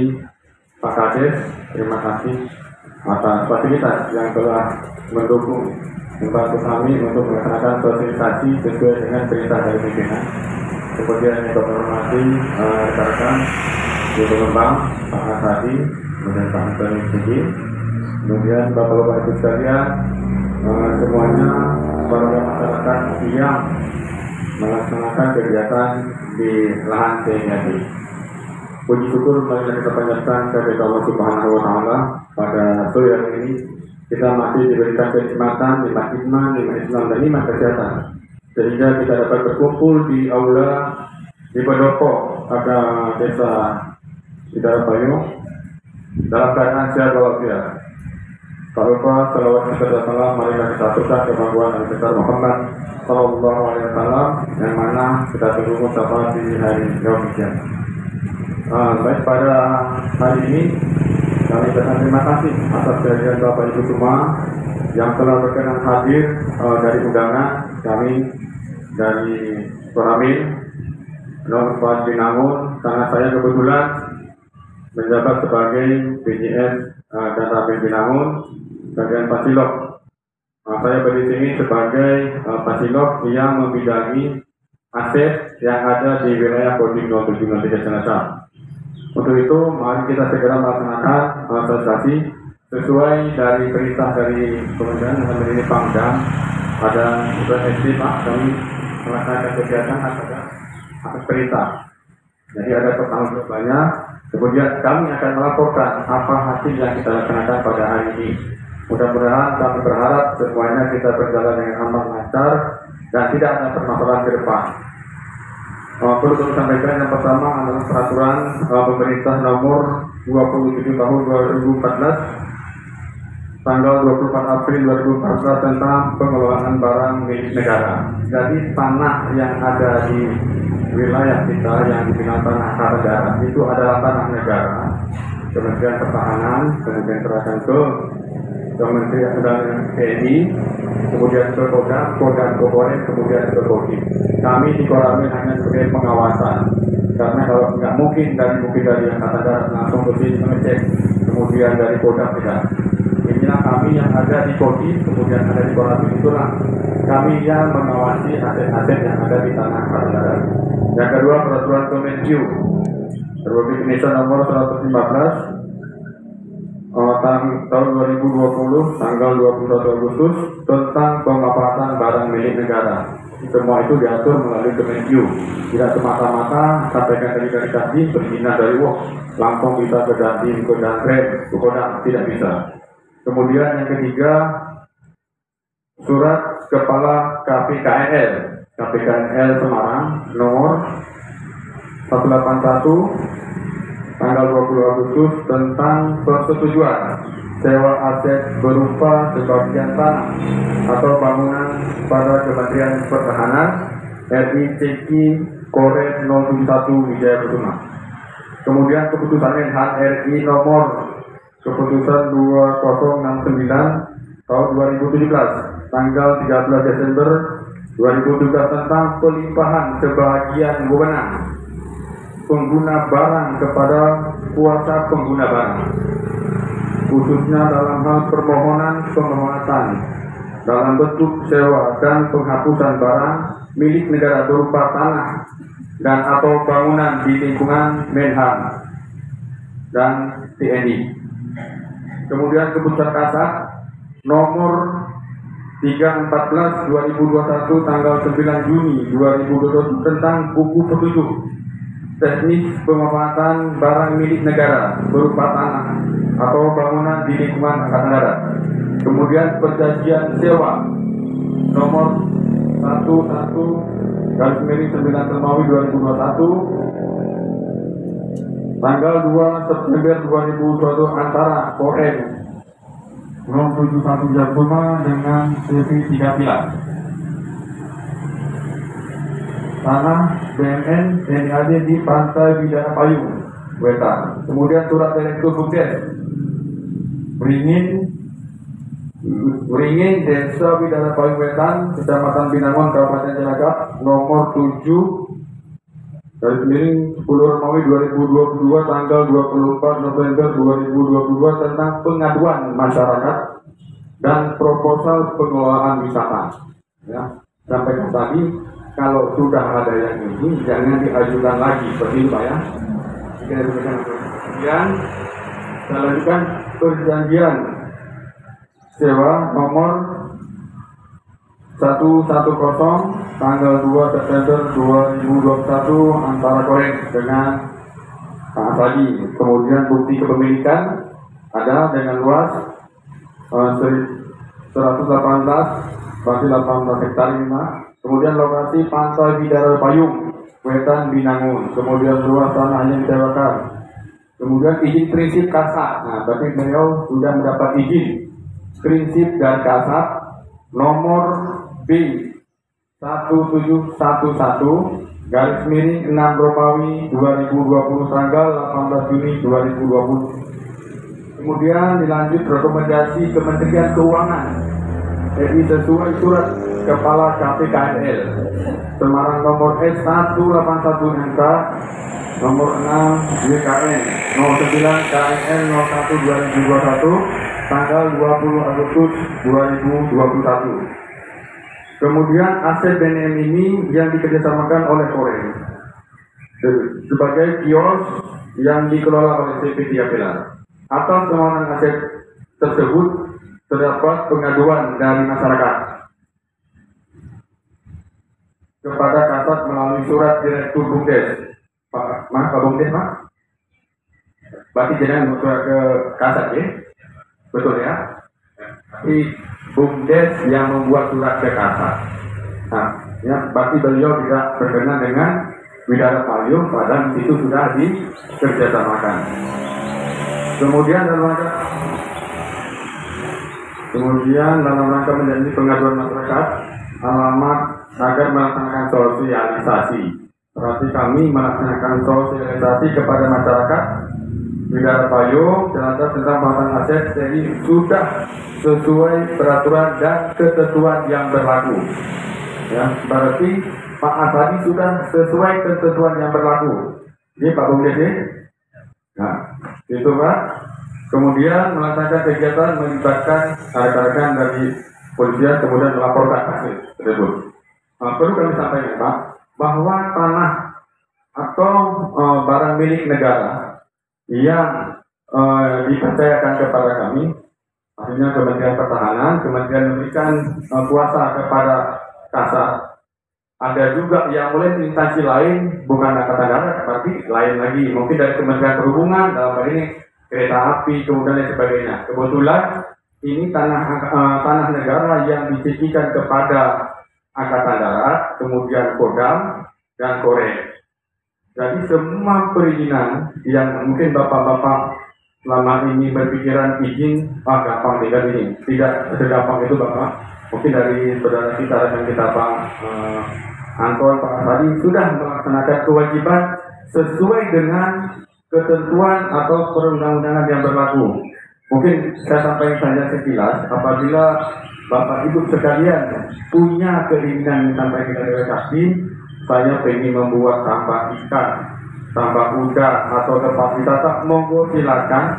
Pak Kades, terima kasih atas fasilitas yang telah mendukung membantu kami untuk melaksanakan sosialisasi sesuai dengan perintah dari pimpinan. Kemudian yang kami hormati rekan-rekan di Pengembang, Pak Asadi, kemudian Pak Antoni Sigi, kemudian Bapak-Bapak Ibu sekalian, semuanya para masyarakat yang melaksanakan kegiatan di lahan TNI. Puji syukur marilah kita panjatkan kepada Allah Subhanahu wa Ta'ala. Pada sore hari ini kita masih diberikan kenikmatan, nikmat iman, nikmat Islam, dan nikmat kesehatan, sehingga kita dapat berkumpul di aula di pendopo pada desa Sidarabayu dalam keadaan sehat walafiat. Tak lupa salawat serta salam marilah kita aturkan kepada Nabi besar Muhammad Sallallahu Alaihi Wasallam, yang mana kita tunggu musafah di hari Yaumul Qiyamah. Baik, pada hari ini kami terima kasih atas kehadiran Bapak Ibu semua yang telah berkenan hadir dari undangan kami dari Koramil Nonfat Binangun, karena saya kebetulan menjabat sebagai PJS dan Rapil Binangun bagian Pasilop. Saya berdiri sini sebagai Pasilok yang membidangi aset yang ada di wilayah Kodim 0703 Cilacap. Untuk itu, mari kita segera melaksanakan sosialisasi sesuai dari perintah dari Kementerian dalam ini Pangdam. Pada bulan SD Pak, kami melaksanakan kegiatan atas perintah. Jadi ada pertanggungjawabannya. Kemudian kami akan melaporkan apa hasil yang kita laksanakan pada hari ini. Mudah-mudahan kami berharap semuanya kita berjalan dengan aman lancar dan tidak ada permasalahan ke depan. Perlu kami sampaikan yang pertama adalah peraturan pemerintah nomor 27 tahun 2014 tanggal 24 April 2014 tentang pengelolaan barang milik negara. Jadi tanah yang ada di wilayah kita yang dikenal tanah negara itu adalah tanah negara. Kementerian Pertahanan, kemudian serahkan ke Kementerian TNI, kemudian ke Kodam Kopore, kemudian ke Kodim. Kami di Koramil hanya sebagai pengawasan, karena kalau nggak mungkin dari Angkatan Darat langsung ke sini mengecek, kemudian dari Kodam tidak. Inilah kami yang ada di Kodim, kemudian ada di Koramil, itulah kami yang mengawasi aset-aset yang ada di tanah Angkatan Darat. Yang kedua, peraturan Kemenq Republik Indonesia nomor 115 tahun 2020 tanggal 21 Agustus tentang pemanfaatan barang milik negara. Semua itu diatur melalui Kemenq. Tidak semata-mata sampaikan dari tadi berzina dari langsung bisa ke Dandim, ke Danrem, ke Kodam, tidak bisa. Kemudian yang ketiga, surat Kepala KPKNL Semarang nomor 181 tanggal 20 Agustus tentang persetujuan sewa aset berupa sebagian tanah atau bangunan pada Kementerian Pertahanan RI Ceki Korem 071 Wijaya Kusuma. Kemudian keputusan Menhan RI nomor keputusan 2069 tahun 2017 tanggal 13 Desember 2017 tentang pelimpahan sebagian wewenang pengguna barang kepada kuasa pengguna barang, khususnya dalam hal permohonan pemohonan dalam bentuk sewa dan penghapusan barang milik negara berupa tanah dan atau bangunan di lingkungan Menhan dan TNI. Kemudian keputusan Kasat nomor 314/2021 tanggal 9 Juni 2021 tentang buku petunjuk teknis pemanfaatan barang milik negara berupa tanah atau bangunan di lingkungan Angkatan Darat. Kemudian perjanjian sewa nomor 11/9 Termawi 2021 tanggal 2 September 2021 antara Korem 071 Jakuma dengan CV 3 Pilar tanah BNN TNI di Pantai Bidara Payung Wetan. Kemudian surat Direktur Bukdes Beringin Desa Bidara Payung Wetan, Kecamatan Binangun, Kabupaten Cilacap, nomor 7 dari 10 Romawi 2022 tanggal 24 November 2022 tentang pengaduan masyarakat dan proposal pengelolaan wisata. Ya, sampai tadi kalau sudah ada yang ini jangan diajukan lagi seperti itu Pak ya. Kemudian saya lanjutkan perjanjian sewa nomor 110 tanggal 2 September 2021 antara Korem dengan Pak Asadi. Kemudian bukti kepemilikan ada dengan luas 118 berarti 18 hektar 5. Kemudian lokasi Pantai Bidara Payung Wetan Binangun. Kemudian luas tanah yang disewakan. Kemudian izin prinsip kasat. Nah, berarti beliau sudah mendapat izin prinsip dan kasat nomor B 1711 garis miring 6 Romawi 2020 tanggal 18 Juni 2020. Kemudian dilanjut rekomendasi Kementerian Keuangan RI sesuai surat Kepala KPKNL Semarang nomor S181 MK nomor 6 YKN 09 KNN 01 2021 tanggal 20 Agustus 2021. Kemudian aset BNM ini yang dikerjasamakan oleh Korem sebagai kios yang dikelola oleh CP3 Pilar. Atas permohonan aset tersebut terdapat pengaduan dari masyarakat kepada Kasat melalui surat Direktur Bumdes. Pak Bumdes, Pak? Berarti jangan surat ke Kasat ya? Betul ya? Di Bumdes yang membuat surat ke Kasat. Nah, ya, berarti beliau tidak berkenan dengan Widara Payung, padahal itu sudah dikerjasamakan. Kemudian dalam rangka menjadi pengaduan masyarakat, alamat agar melaksanakan sosialisasi. Berarti kami melaksanakan sosialisasi kepada masyarakat Widara Payung terhadap tentang pengadaan aset, jadi sudah sesuai peraturan dan ketentuan yang berlaku. Ya, berarti Pak Asadi sudah sesuai ketentuan yang berlaku. Ini Pak Bumdes ya? Nah, itu Pak. Kemudian melaksanakan kegiatan melibatkan rekan-rekan dari polisian, kemudian melaporkan hasil tersebut. Perlu kami sampaikan Pak, bahwa tanah atau barang milik negara yang dipercayakan kepada kami, artinya Kementerian Pertahanan, kemudian memberikan kuasa kepada Kasat. Ada juga yang oleh instansi lain, bukan Angkatan Darat, tapi lain lagi, mungkin dari Kementerian Perhubungan, dalam hal ini kereta api, kemudian dan sebagainya. Kebetulan ini tanah negara yang dicicikan kepada Angkatan Darat, kemudian Kodam dan Korem. Jadi semua perizinan yang mungkin bapak-bapak selama ini berpikiran izin, gampang tinggal ini, tidak segampang itu Bapak. Mungkin dari saudara kita dan kita Pak Anton, Pak Asadi sudah melaksanakan kewajiban sesuai dengan ketentuan atau perundang-undangan yang berlaku. Mungkin saya sampaikan saja sekilas, apabila Bapak Ibu sekalian punya keinginan sampai kita direkasi, saya ingin membuat tambah ikan, tambah udang atau tempat wisata, monggo silakan,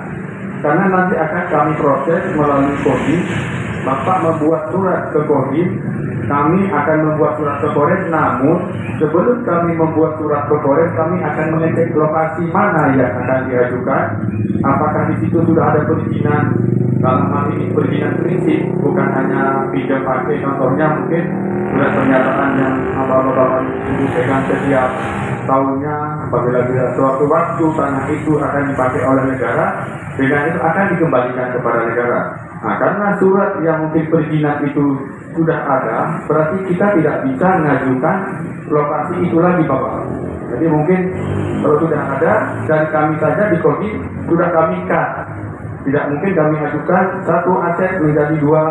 karena nanti akan kami proses melalui Kodim. Bapak membuat surat ke Kodim, kami akan membuat surat ke Korem, namun sebelum kami membuat surat ke Korem, kami akan mengecek lokasi mana yang akan diajukan, apakah di situ sudah ada perizinan, dalam hal ini perizinan prinsip, bukan hanya pinjam pakai, contohnya mungkin surat pernyataan yang bapak-bapak itu pegang setiap tahunnya, apabila suatu waktu tanah itu akan dipakai oleh negara, dengan itu akan dikembalikan kepada negara. Nah, karena surat yang mungkin perizinan itu sudah ada, berarti kita tidak bisa mengajukan lokasi itu lagi Bapak. Jadi mungkin kalau sudah ada, dari kami saja di Kodim sudah kami cut. Tidak mungkin kami ajukan satu aset menjadi dua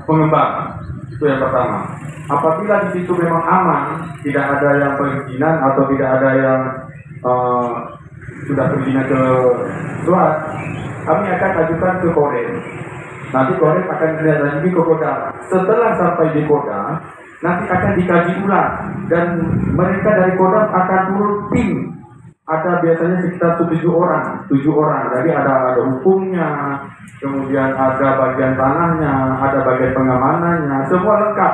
pengembang. Itu yang pertama. Apabila di situ memang aman, tidak ada yang perizinan atau tidak ada yang sudah perizinan ke surat, kami akan ajukan ke Korem. Nanti Korem akan melihat lagi ke Kodam. Setelah sampai di Kodam, nanti akan dikaji ulang dan mereka dari Kodam akan turun tim. Ada biasanya sekitar 7 orang. Jadi ada hukumnya, kemudian ada bagian tanahnya, ada bagian pengamanannya, semua lengkap.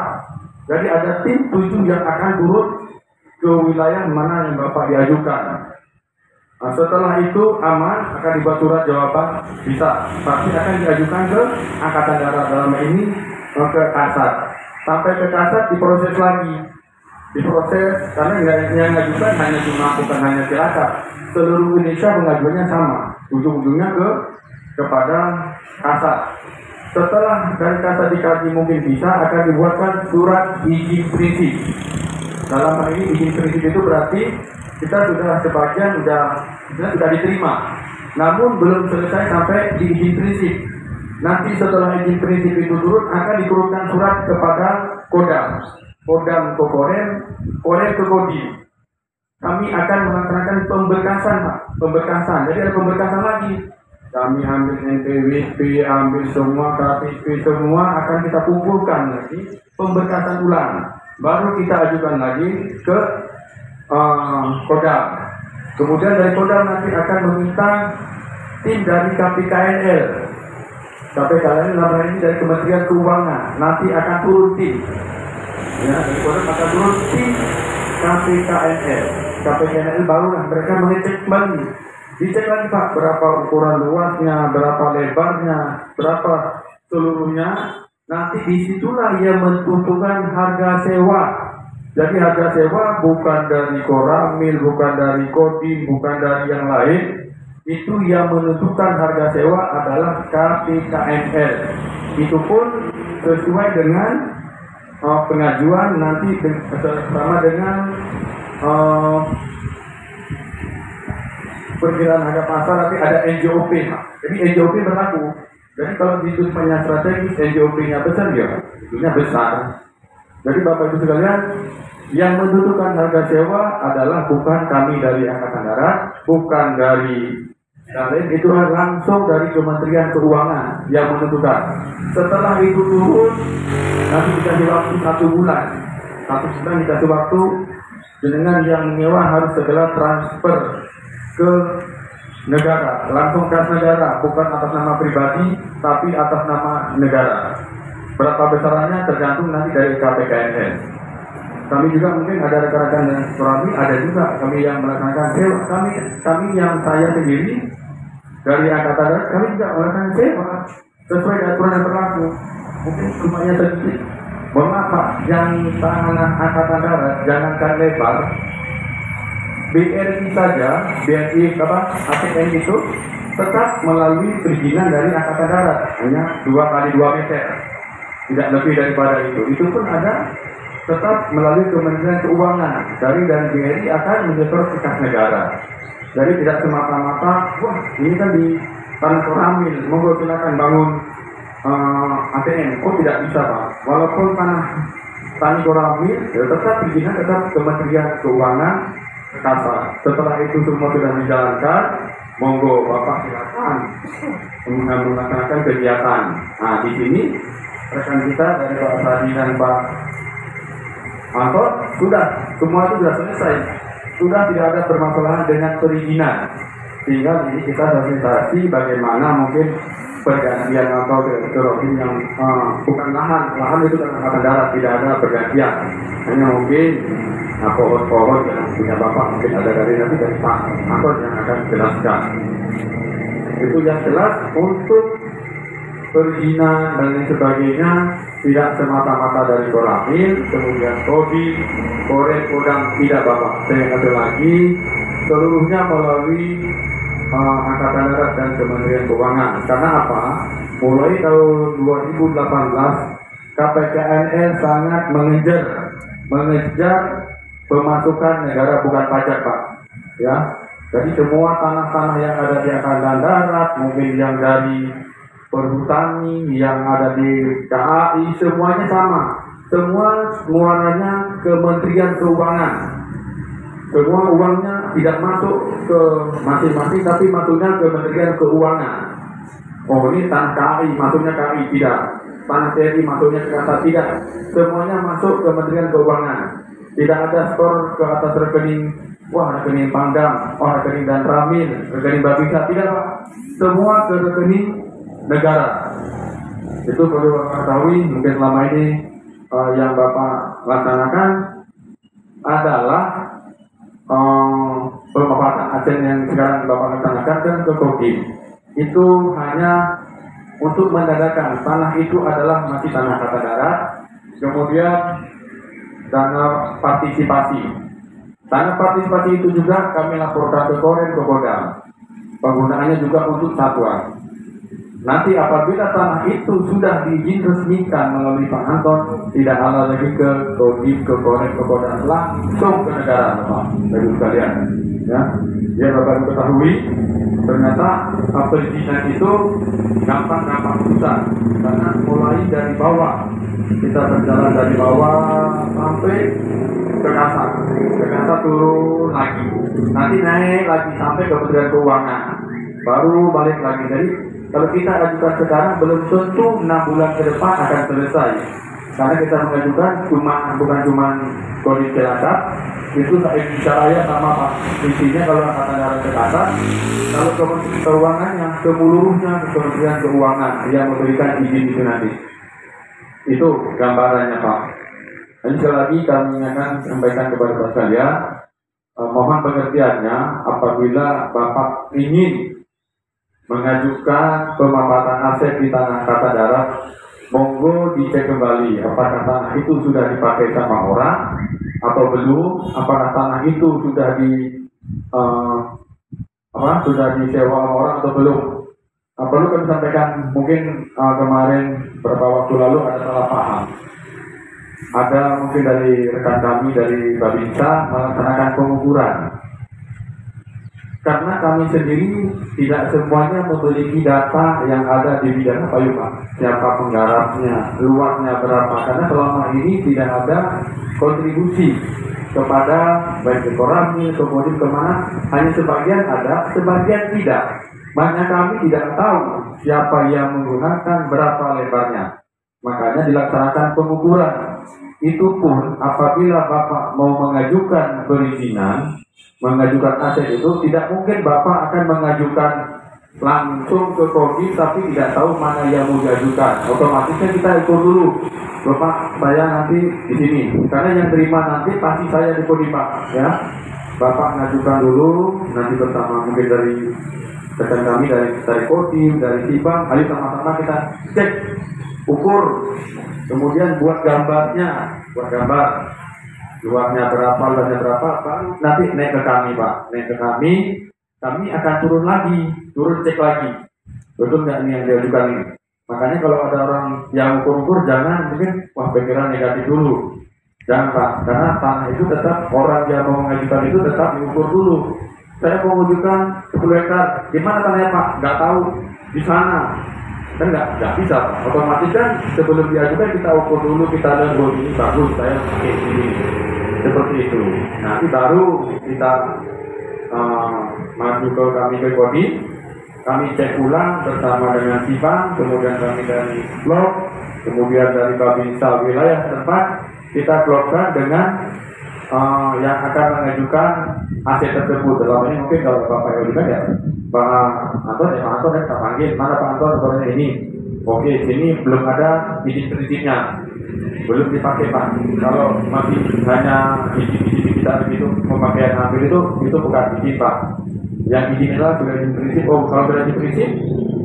Jadi ada tim 7 yang akan turun ke wilayah mana yang Bapak diajukan. Nah, setelah itu aman, akan dibuat surat jawaban bisa, pasti akan diajukan ke Angkatan Darat, dalam ini ke Kasat. Sampai ke Kasat diproses lagi, karena yang mengajukan hanya bukan hanya Cilacap, seluruh Indonesia pengajuannya sama, ujung-ujungnya kepada Kasat. Setelah dari Kasat dikaji mungkin bisa, akan dibuatkan surat izin prinsip. Dalam hal ini izin prinsip itu berarti kita sudah sebagian sudah diterima, namun belum selesai sampai di izin prinsip. Nanti setelah izin prinsip itu turun, akan diturunkan surat kepada Kodam ke Korem, Korem ke Kodim. Kami akan melaksanakan pemberkasan. Jadi ada pemberkasan lagi. Kami ambil NPWP, ambil semua KTP, semua akan kita kumpulkan lagi, pemberkasan ulang. Baru kita ajukan lagi ke Kodam. Kemudian dari Kodam nanti akan meminta tim dari KPKNL. KPKNL dalam ini dari Kementerian Keuangan nanti akan turun tim. Ya, dari Kodam akan turun tim KPKNL. KPKNL barulah mereka mengecek kembali. Dicek lagi Pak, berapa ukuran luasnya, berapa lebarnya, berapa seluruhnya. Nanti disitulah ia menentukan harga sewa. Jadi harga sewa bukan dari Koramil, bukan dari Kodim, bukan dari yang lain. Itu yang menentukan harga sewa adalah KPKNL. Itu pun sesuai dengan pengajuan nanti bersama dengan perkiraan harga pasar, nanti ada NJOP. Jadi NJOP berlaku. Jadi kalau hitungannya strategis, NJOP-nya besar ya, itunya besar. Jadi Bapak Ibu sekalian, yang menentukan harga sewa adalah bukan kami dari Angkatan Darat, bukan dari lain, itu langsung dari Kementerian Keuangan yang menentukan. Setelah itu turun, nanti dikasih waktu 1 bulan. 1 bulan dikasih waktu, dengan yang menyewa harus segera transfer ke negara, langsung kas negara, bukan atas nama pribadi, tapi atas nama negara. Berapa besarannya tergantung nanti dari KPKNL. Kami juga mungkin ada rekan-rekan yang Koramil, ada juga kami yang melaksanakan sewa. Kami yang saya sendiri dari Angkatan Darat, kami juga melaksanakan sewa sesuai aturan yang berlaku. Mungkin semuanya sedikit. Mohon maaf Pak, yang tangan Angkatan Darat jangankan lebar, BRI saja, BRI APN itu tetap melalui perizinan dari Angkatan Darat, hanya 2x2 meter, tidak lebih daripada itu. Itu pun ada tetap melalui Kementerian Keuangan dari BRI akan menyetor ke kas negara. Jadi tidak semata-mata, wah ini kan di tanah Koramil, monggo silakan bangun ATM. Oh tidak bisa Pak, walaupun tanah Koramil, ya tetap perizinan tetap Kementerian Keuangan kasar. Setelah itu semua sudah dijalankan, monggo Bapak silakan melaksanakan kegiatan. Nah di sini rekan kita dari Pak Sadi dan Pak Anton sudah semua itu sudah selesai, sudah tidak ada permasalahan dengan perizinan. Tinggal ini kita sosialisasi bagaimana mungkin pergantian atau teknologi yang bukan lahan itu kan Angkatan Darat, tidak ada pergantian, hanya mungkin pohon-pohon yang punya Bapak mungkin ada dari nanti dari Pak Anton yang akan jelaskan. Itu yang jelas untuk perizinan dan lain sebagainya tidak semata-mata dari Koramil, kemudian Kodim, Kodam, tidak Bapak. Saya kata lagi, seluruhnya melalui Angkatan Darat dan Kementerian Keuangan. Karena apa? Mulai tahun 2018 KPKNL sangat mengejar pemasukan negara bukan pajak Pak. Ya, jadi semua tanah-tanah yang ada di Angkatan Darat, mungkin yang dari perhutani, yang ada di KAI, semuanya sama. Semua muaranya Kementerian Keuangan. Semua uangnya tidak masuk ke masing-masing, tapi masuknya ke Kementerian Keuangan. Oh ini tanah KAI, masuknya KAI, tidak. Tanah TNI masuknya ke atas, tidak. Semuanya masuk ke Kementerian Keuangan. Tidak ada skor ke atas rekening, wah rekening Pangdam, wah rekening dan Ramil, rekening Babinsa, tidak Pak. Semua ke rekening negara. Itu perlu Bapak ketahui. Mungkin selama ini yang Bapak laksanakan adalah pemanfaatan aset yang sekarang Bapak laksanakan kan ke Kodim. Itu hanya untuk mendadakan tanah itu adalah masih tanah Angkatan Darat. Kemudian dana partisipasi. Dana partisipasi itu juga kami laporkan ke Koren, ke Kodam. Penggunaannya juga untuk satuan. Nanti apabila tanah itu sudah diizin resmikan melalui Pak Anton, tidak ada lagi ke Kodim, ke Koren, ke Kodam, langsung ke negara Bapak Ibu sekalian. Ya, biar Bapak Ibu ketahui, ternyata perizinan itu gampang susah, karena mulai dari bawah, kita berjalan dari bawah sampai ke kasar turun lagi, nanti naik lagi sampai ke Kementerian Keuangan, baru balik lagi. Jadi kalau kita ajukan sekarang belum tentu 6 bulan ke depan akan selesai. karena kita mengajukan bukan cuma Kodim Cilacap, itu saya bicara sama Pak Visinya kalau angkatan darat Jakarta, kalau Kementerian Keuangannya seluruhnya Kementerian Keuangan yang memberikan izin itu nanti. Itu gambarannya Pak. Dan sekali lagi kami akan sampaikan kepada Bapak sekalian, mohon pengertiannya apabila Bapak ingin mengajukan pemampatan aset di tanah kata darat, monggo dicek kembali apakah tanah itu sudah dipakai sama orang atau belum, apakah tanah itu sudah sudah disewa sama orang atau belum. Perlu kami sampaikan, mungkin kemarin beberapa waktu lalu ada salah paham. Ada mungkin dari rekan kami dari Babinsa melaksanakan pengukuran. Karena kami sendiri tidak semuanya memiliki data yang ada di bidang payung Pak. Siapa penggarapnya, luasnya berapa. Karena selama ini tidak ada kontribusi kepada baik ekonomi, kemudian kemana. Hanya sebagian ada, sebagian tidak. Makanya kami tidak tahu siapa yang menggunakan berapa lebarnya. Makanya dilaksanakan pengukuran. Itu pun apabila Bapak mau mengajukan perizinan, mengajukan aset itu, tidak mungkin Bapak akan mengajukan langsung ke Kodim tapi tidak tahu mana yang mau diajukan. Otomatisnya kita ukur dulu, Bapak saya nanti di sini, karena yang terima nanti pasti saya di Kodim Pak, ya. Bapak mengajukan dulu, nanti bersama mungkin dari rekan kami dari Kodim, dari Sibang, ayo sama-sama kita cek, ukur, kemudian buat gambarnya, luarnya berapa, luasnya berapa, baru nanti naik ke kami Pak, naik ke kami akan turun cek lagi, betul nggak ini yang diajukan ini. Makanya kalau ada orang yang ukur-ukur jangan mungkin pikiran negatif dulu, jangan Pak, karena tanah itu tetap orang yang mau mengajukan itu tetap diukur dulu. Saya mau mengajukan 10 hektar, gimana tanahnya Pak? Nggak tahu, di sana. Kan nggak bisa Pak. Otomatis kan sebelum diajukan kita ukur dulu, kita lihat ini bagus, saya pakai ini. Seperti itu. Nanti baru kita maju ke kami ke Kodim, kami cek ulang bersama dengan Sibang, kemudian kami dari blok, kemudian dari Babinsa wilayah tempat, kita klopkan dengan yang akan mengajukan aset tersebut. Dalam ini mungkin kalau Bapak Yodikan ya Pak Anton ya kita panggil, mana Pak Anton sebenarnya ini, oke sini belum ada izin prinsipnya, belum dipakai Pak. Kalau masih hanya izin kita begitu pemakaian ambil itu bukan izin Pak. Yang izin adalah sudah izin prinsip. Kalau sudah izin prinsip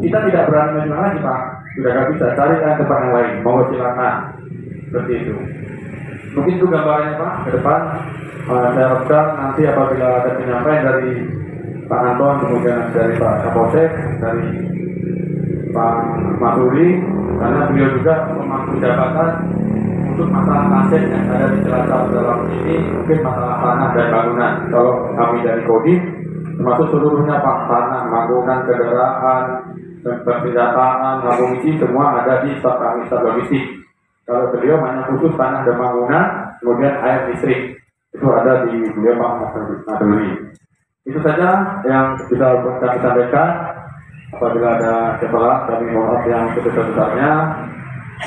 kita tidak berani menjual lagi Pak, sudah nggak bisa, cari tempat yang lain, mau silakan. Seperti itu. Mungkin itu gambarannya Pak. Ke depan saya harapkan nanti apabila ada penyampaian dari Pak Anton, kemudian dari Pak Kapolsek, dari Pak Masuri, karena beliau juga memangku jabatan untuk masalah aset yang ada di Cilacap dalam ini, mungkin masalah tanah dan bangunan. Kalau kami dari Kodim, termasuk seluruhnya Pak, tanah, bangunan, kendaraan, persenjataan, amunisi, semua ada di staf kami, staf logistik. Kalau beliau hanya khusus tanah dan bangunan, kemudian air listrik, itu ada di beliau Pak Masuri. Itu saja yang bisa kami sampaikan. Apabila ada kesalahan, kami mohon maaf yang sebesar-besarnya.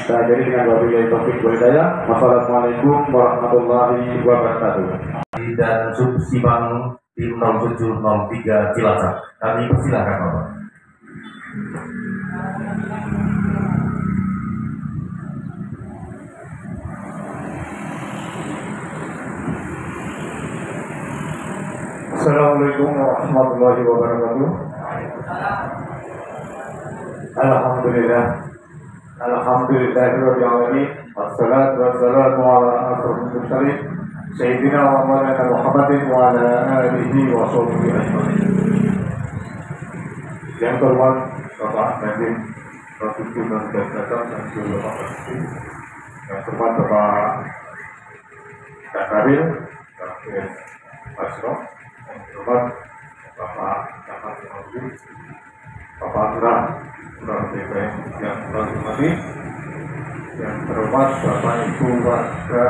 Saya jadi dengan wabillahi taufiq wal hidayah. Wassalamualaikum warahmatullahi wabarakatuh. Dan Subsibang tim 0703 Cilacap. Kami persilakan Bapak. Assalamualaikum warahmatullahi wabarakatuh. Alhamdulillahirabbil alamin. Wassalatu wassalamu ala asyrofil mursalin sayyidina wa maulana Muhammadin wa ala alihi wa sahbihi ajmain. Yang terhormat Bapak Nadiem Rasuddin dan Jajaran dan seluruh Bapak. Yang terhormat Bapak Kakaril, Bapak Asro, yang terhormat Bapak Camat Maudi, Bapak Lurah, Lurah DPM yang terhormati, yang terhormat Bapak Ibu warga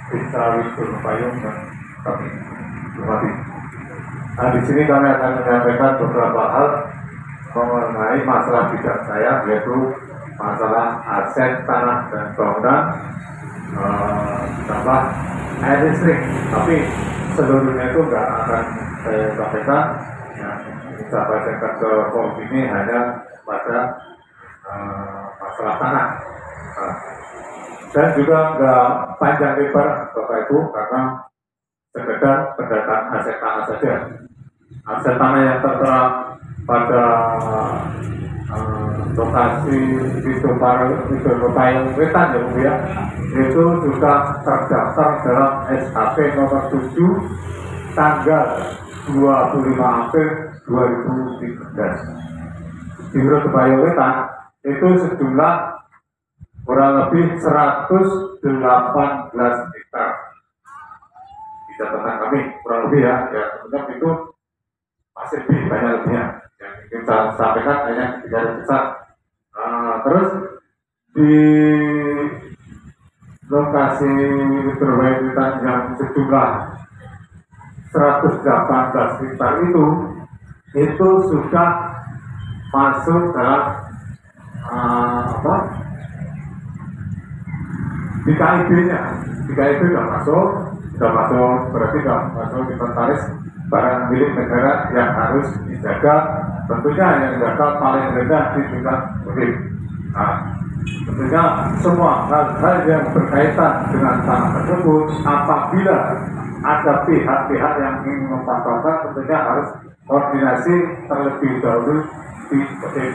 Desa Wisnu Payung dan kami hormati. Nah, di sini kami akan menyampaikan beberapa hal mengenai masalah bidang saya, yaitu masalah aset tanah dan bangunan, tambah air listrik, tapi seluruhnya itu nggak akan saya sampaikan. Yang saya bacakan ke forum ini hanya pada masalah tanah. Dan juga nggak panjang lebar Bapak Ibu, karena sekedar pendataan aset tanah saja. Aset tanah yang tertera pada lokasi Payung Wetan ya Bu ya, itu sudah terdaftar dalam SHP nomor 7 tanggal 25 April 2013. Di Payung Wetan itu sejumlah kurang lebih 118 hektar. Bisa tentang kami kurang lebih ya sebenarnya itu masih lebih banyak lebihnya. Yang ingin saya sampaikan hanya 3 besar. Terus di lokasi berwujudan yang sejumlah 118 hektar itu sudah masuk dalam di KIB-nya. Di KIB sudah masuk berarti sudah masuk inventaris barang milik negara yang harus dijaga. Tentunya yang dijaga paling rendah di tingkat murid. Tentunya semua hal-hal yang berkaitan dengan tanah tersebut, apabila ada pihak-pihak yang ingin memanfaatkan, tentunya harus koordinasi terlebih dahulu di Kodim.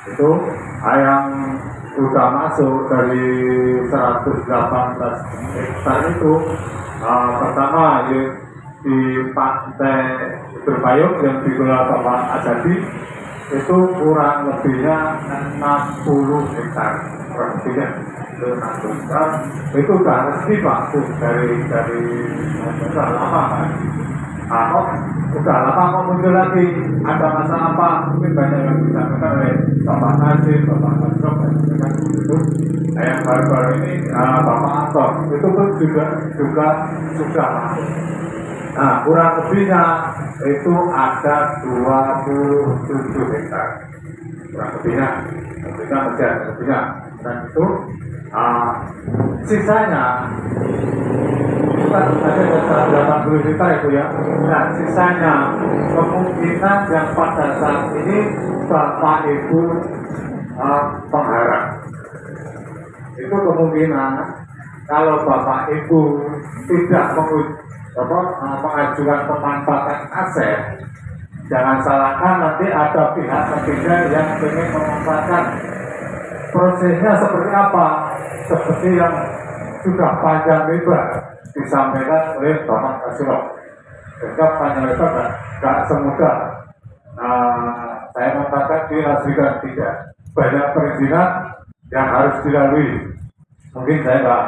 Itu yang sudah masuk dari 118 hektar itu, pertama di Pantai Berpayung yang dikelola Bapak Azadi itu kurang lebihnya 60 hektar, kurang lebihnya itu 60 hektar. Itu sudah resmi Pak, dari sudah lama kan. Udah lama kok muncul lagi, ada masalah apa? Mungkin banyak yang disampaikan oleh Bapak Nasir, Bapak Nasrok, dan itu. Yang baru-baru ini Bapak Anton, itu pun juga sudah masuk. Kurang lebihnya itu ada 27 hektar. Kurang lebihnya dan itu sisanya kita ada 80 hektar itu ya. Nah, sisanya kemungkinan yang pada saat ini Bapak Ibu pengharap. Itu kemungkinan kalau Bapak Ibu tidak mengajukan pemanfaatan aset, jangan salahkan nanti ada pihak ketiga yang ingin memanfaatkan. Prosesnya seperti apa? Seperti yang sudah panjang lebar disampaikan oleh Bapak Kasiro. Sehingga panjang lebar tidak semudah saya mengatakan dihasilkan, tidak banyak perizinan yang harus dilalui. Mungkin saya nggak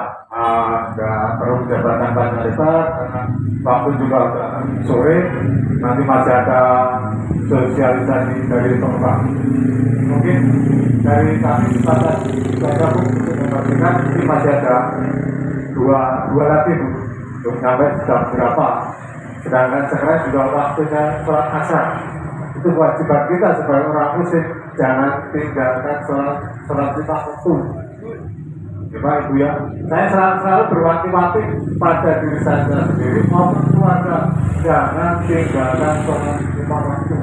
perlu jabatan panjang lebar karena waktu juga sudah sore, nanti masih ada sosialisasi dari pengembang. Mungkin dari kami saya untuk memastikan ini masih ada dua lagi Bu, untuk sampai jam berapa. Sedangkan sekarang juga waktunya sholat asar. Itu kewajiban kita sebagai orang muslim, jangan tinggalkan sholat lima waktu. Bapak Ibu ya, saya selalu berwanti-wanti pada diri saya sendiri maupun keluarga, jangan tinggalkan sholat lima waktu.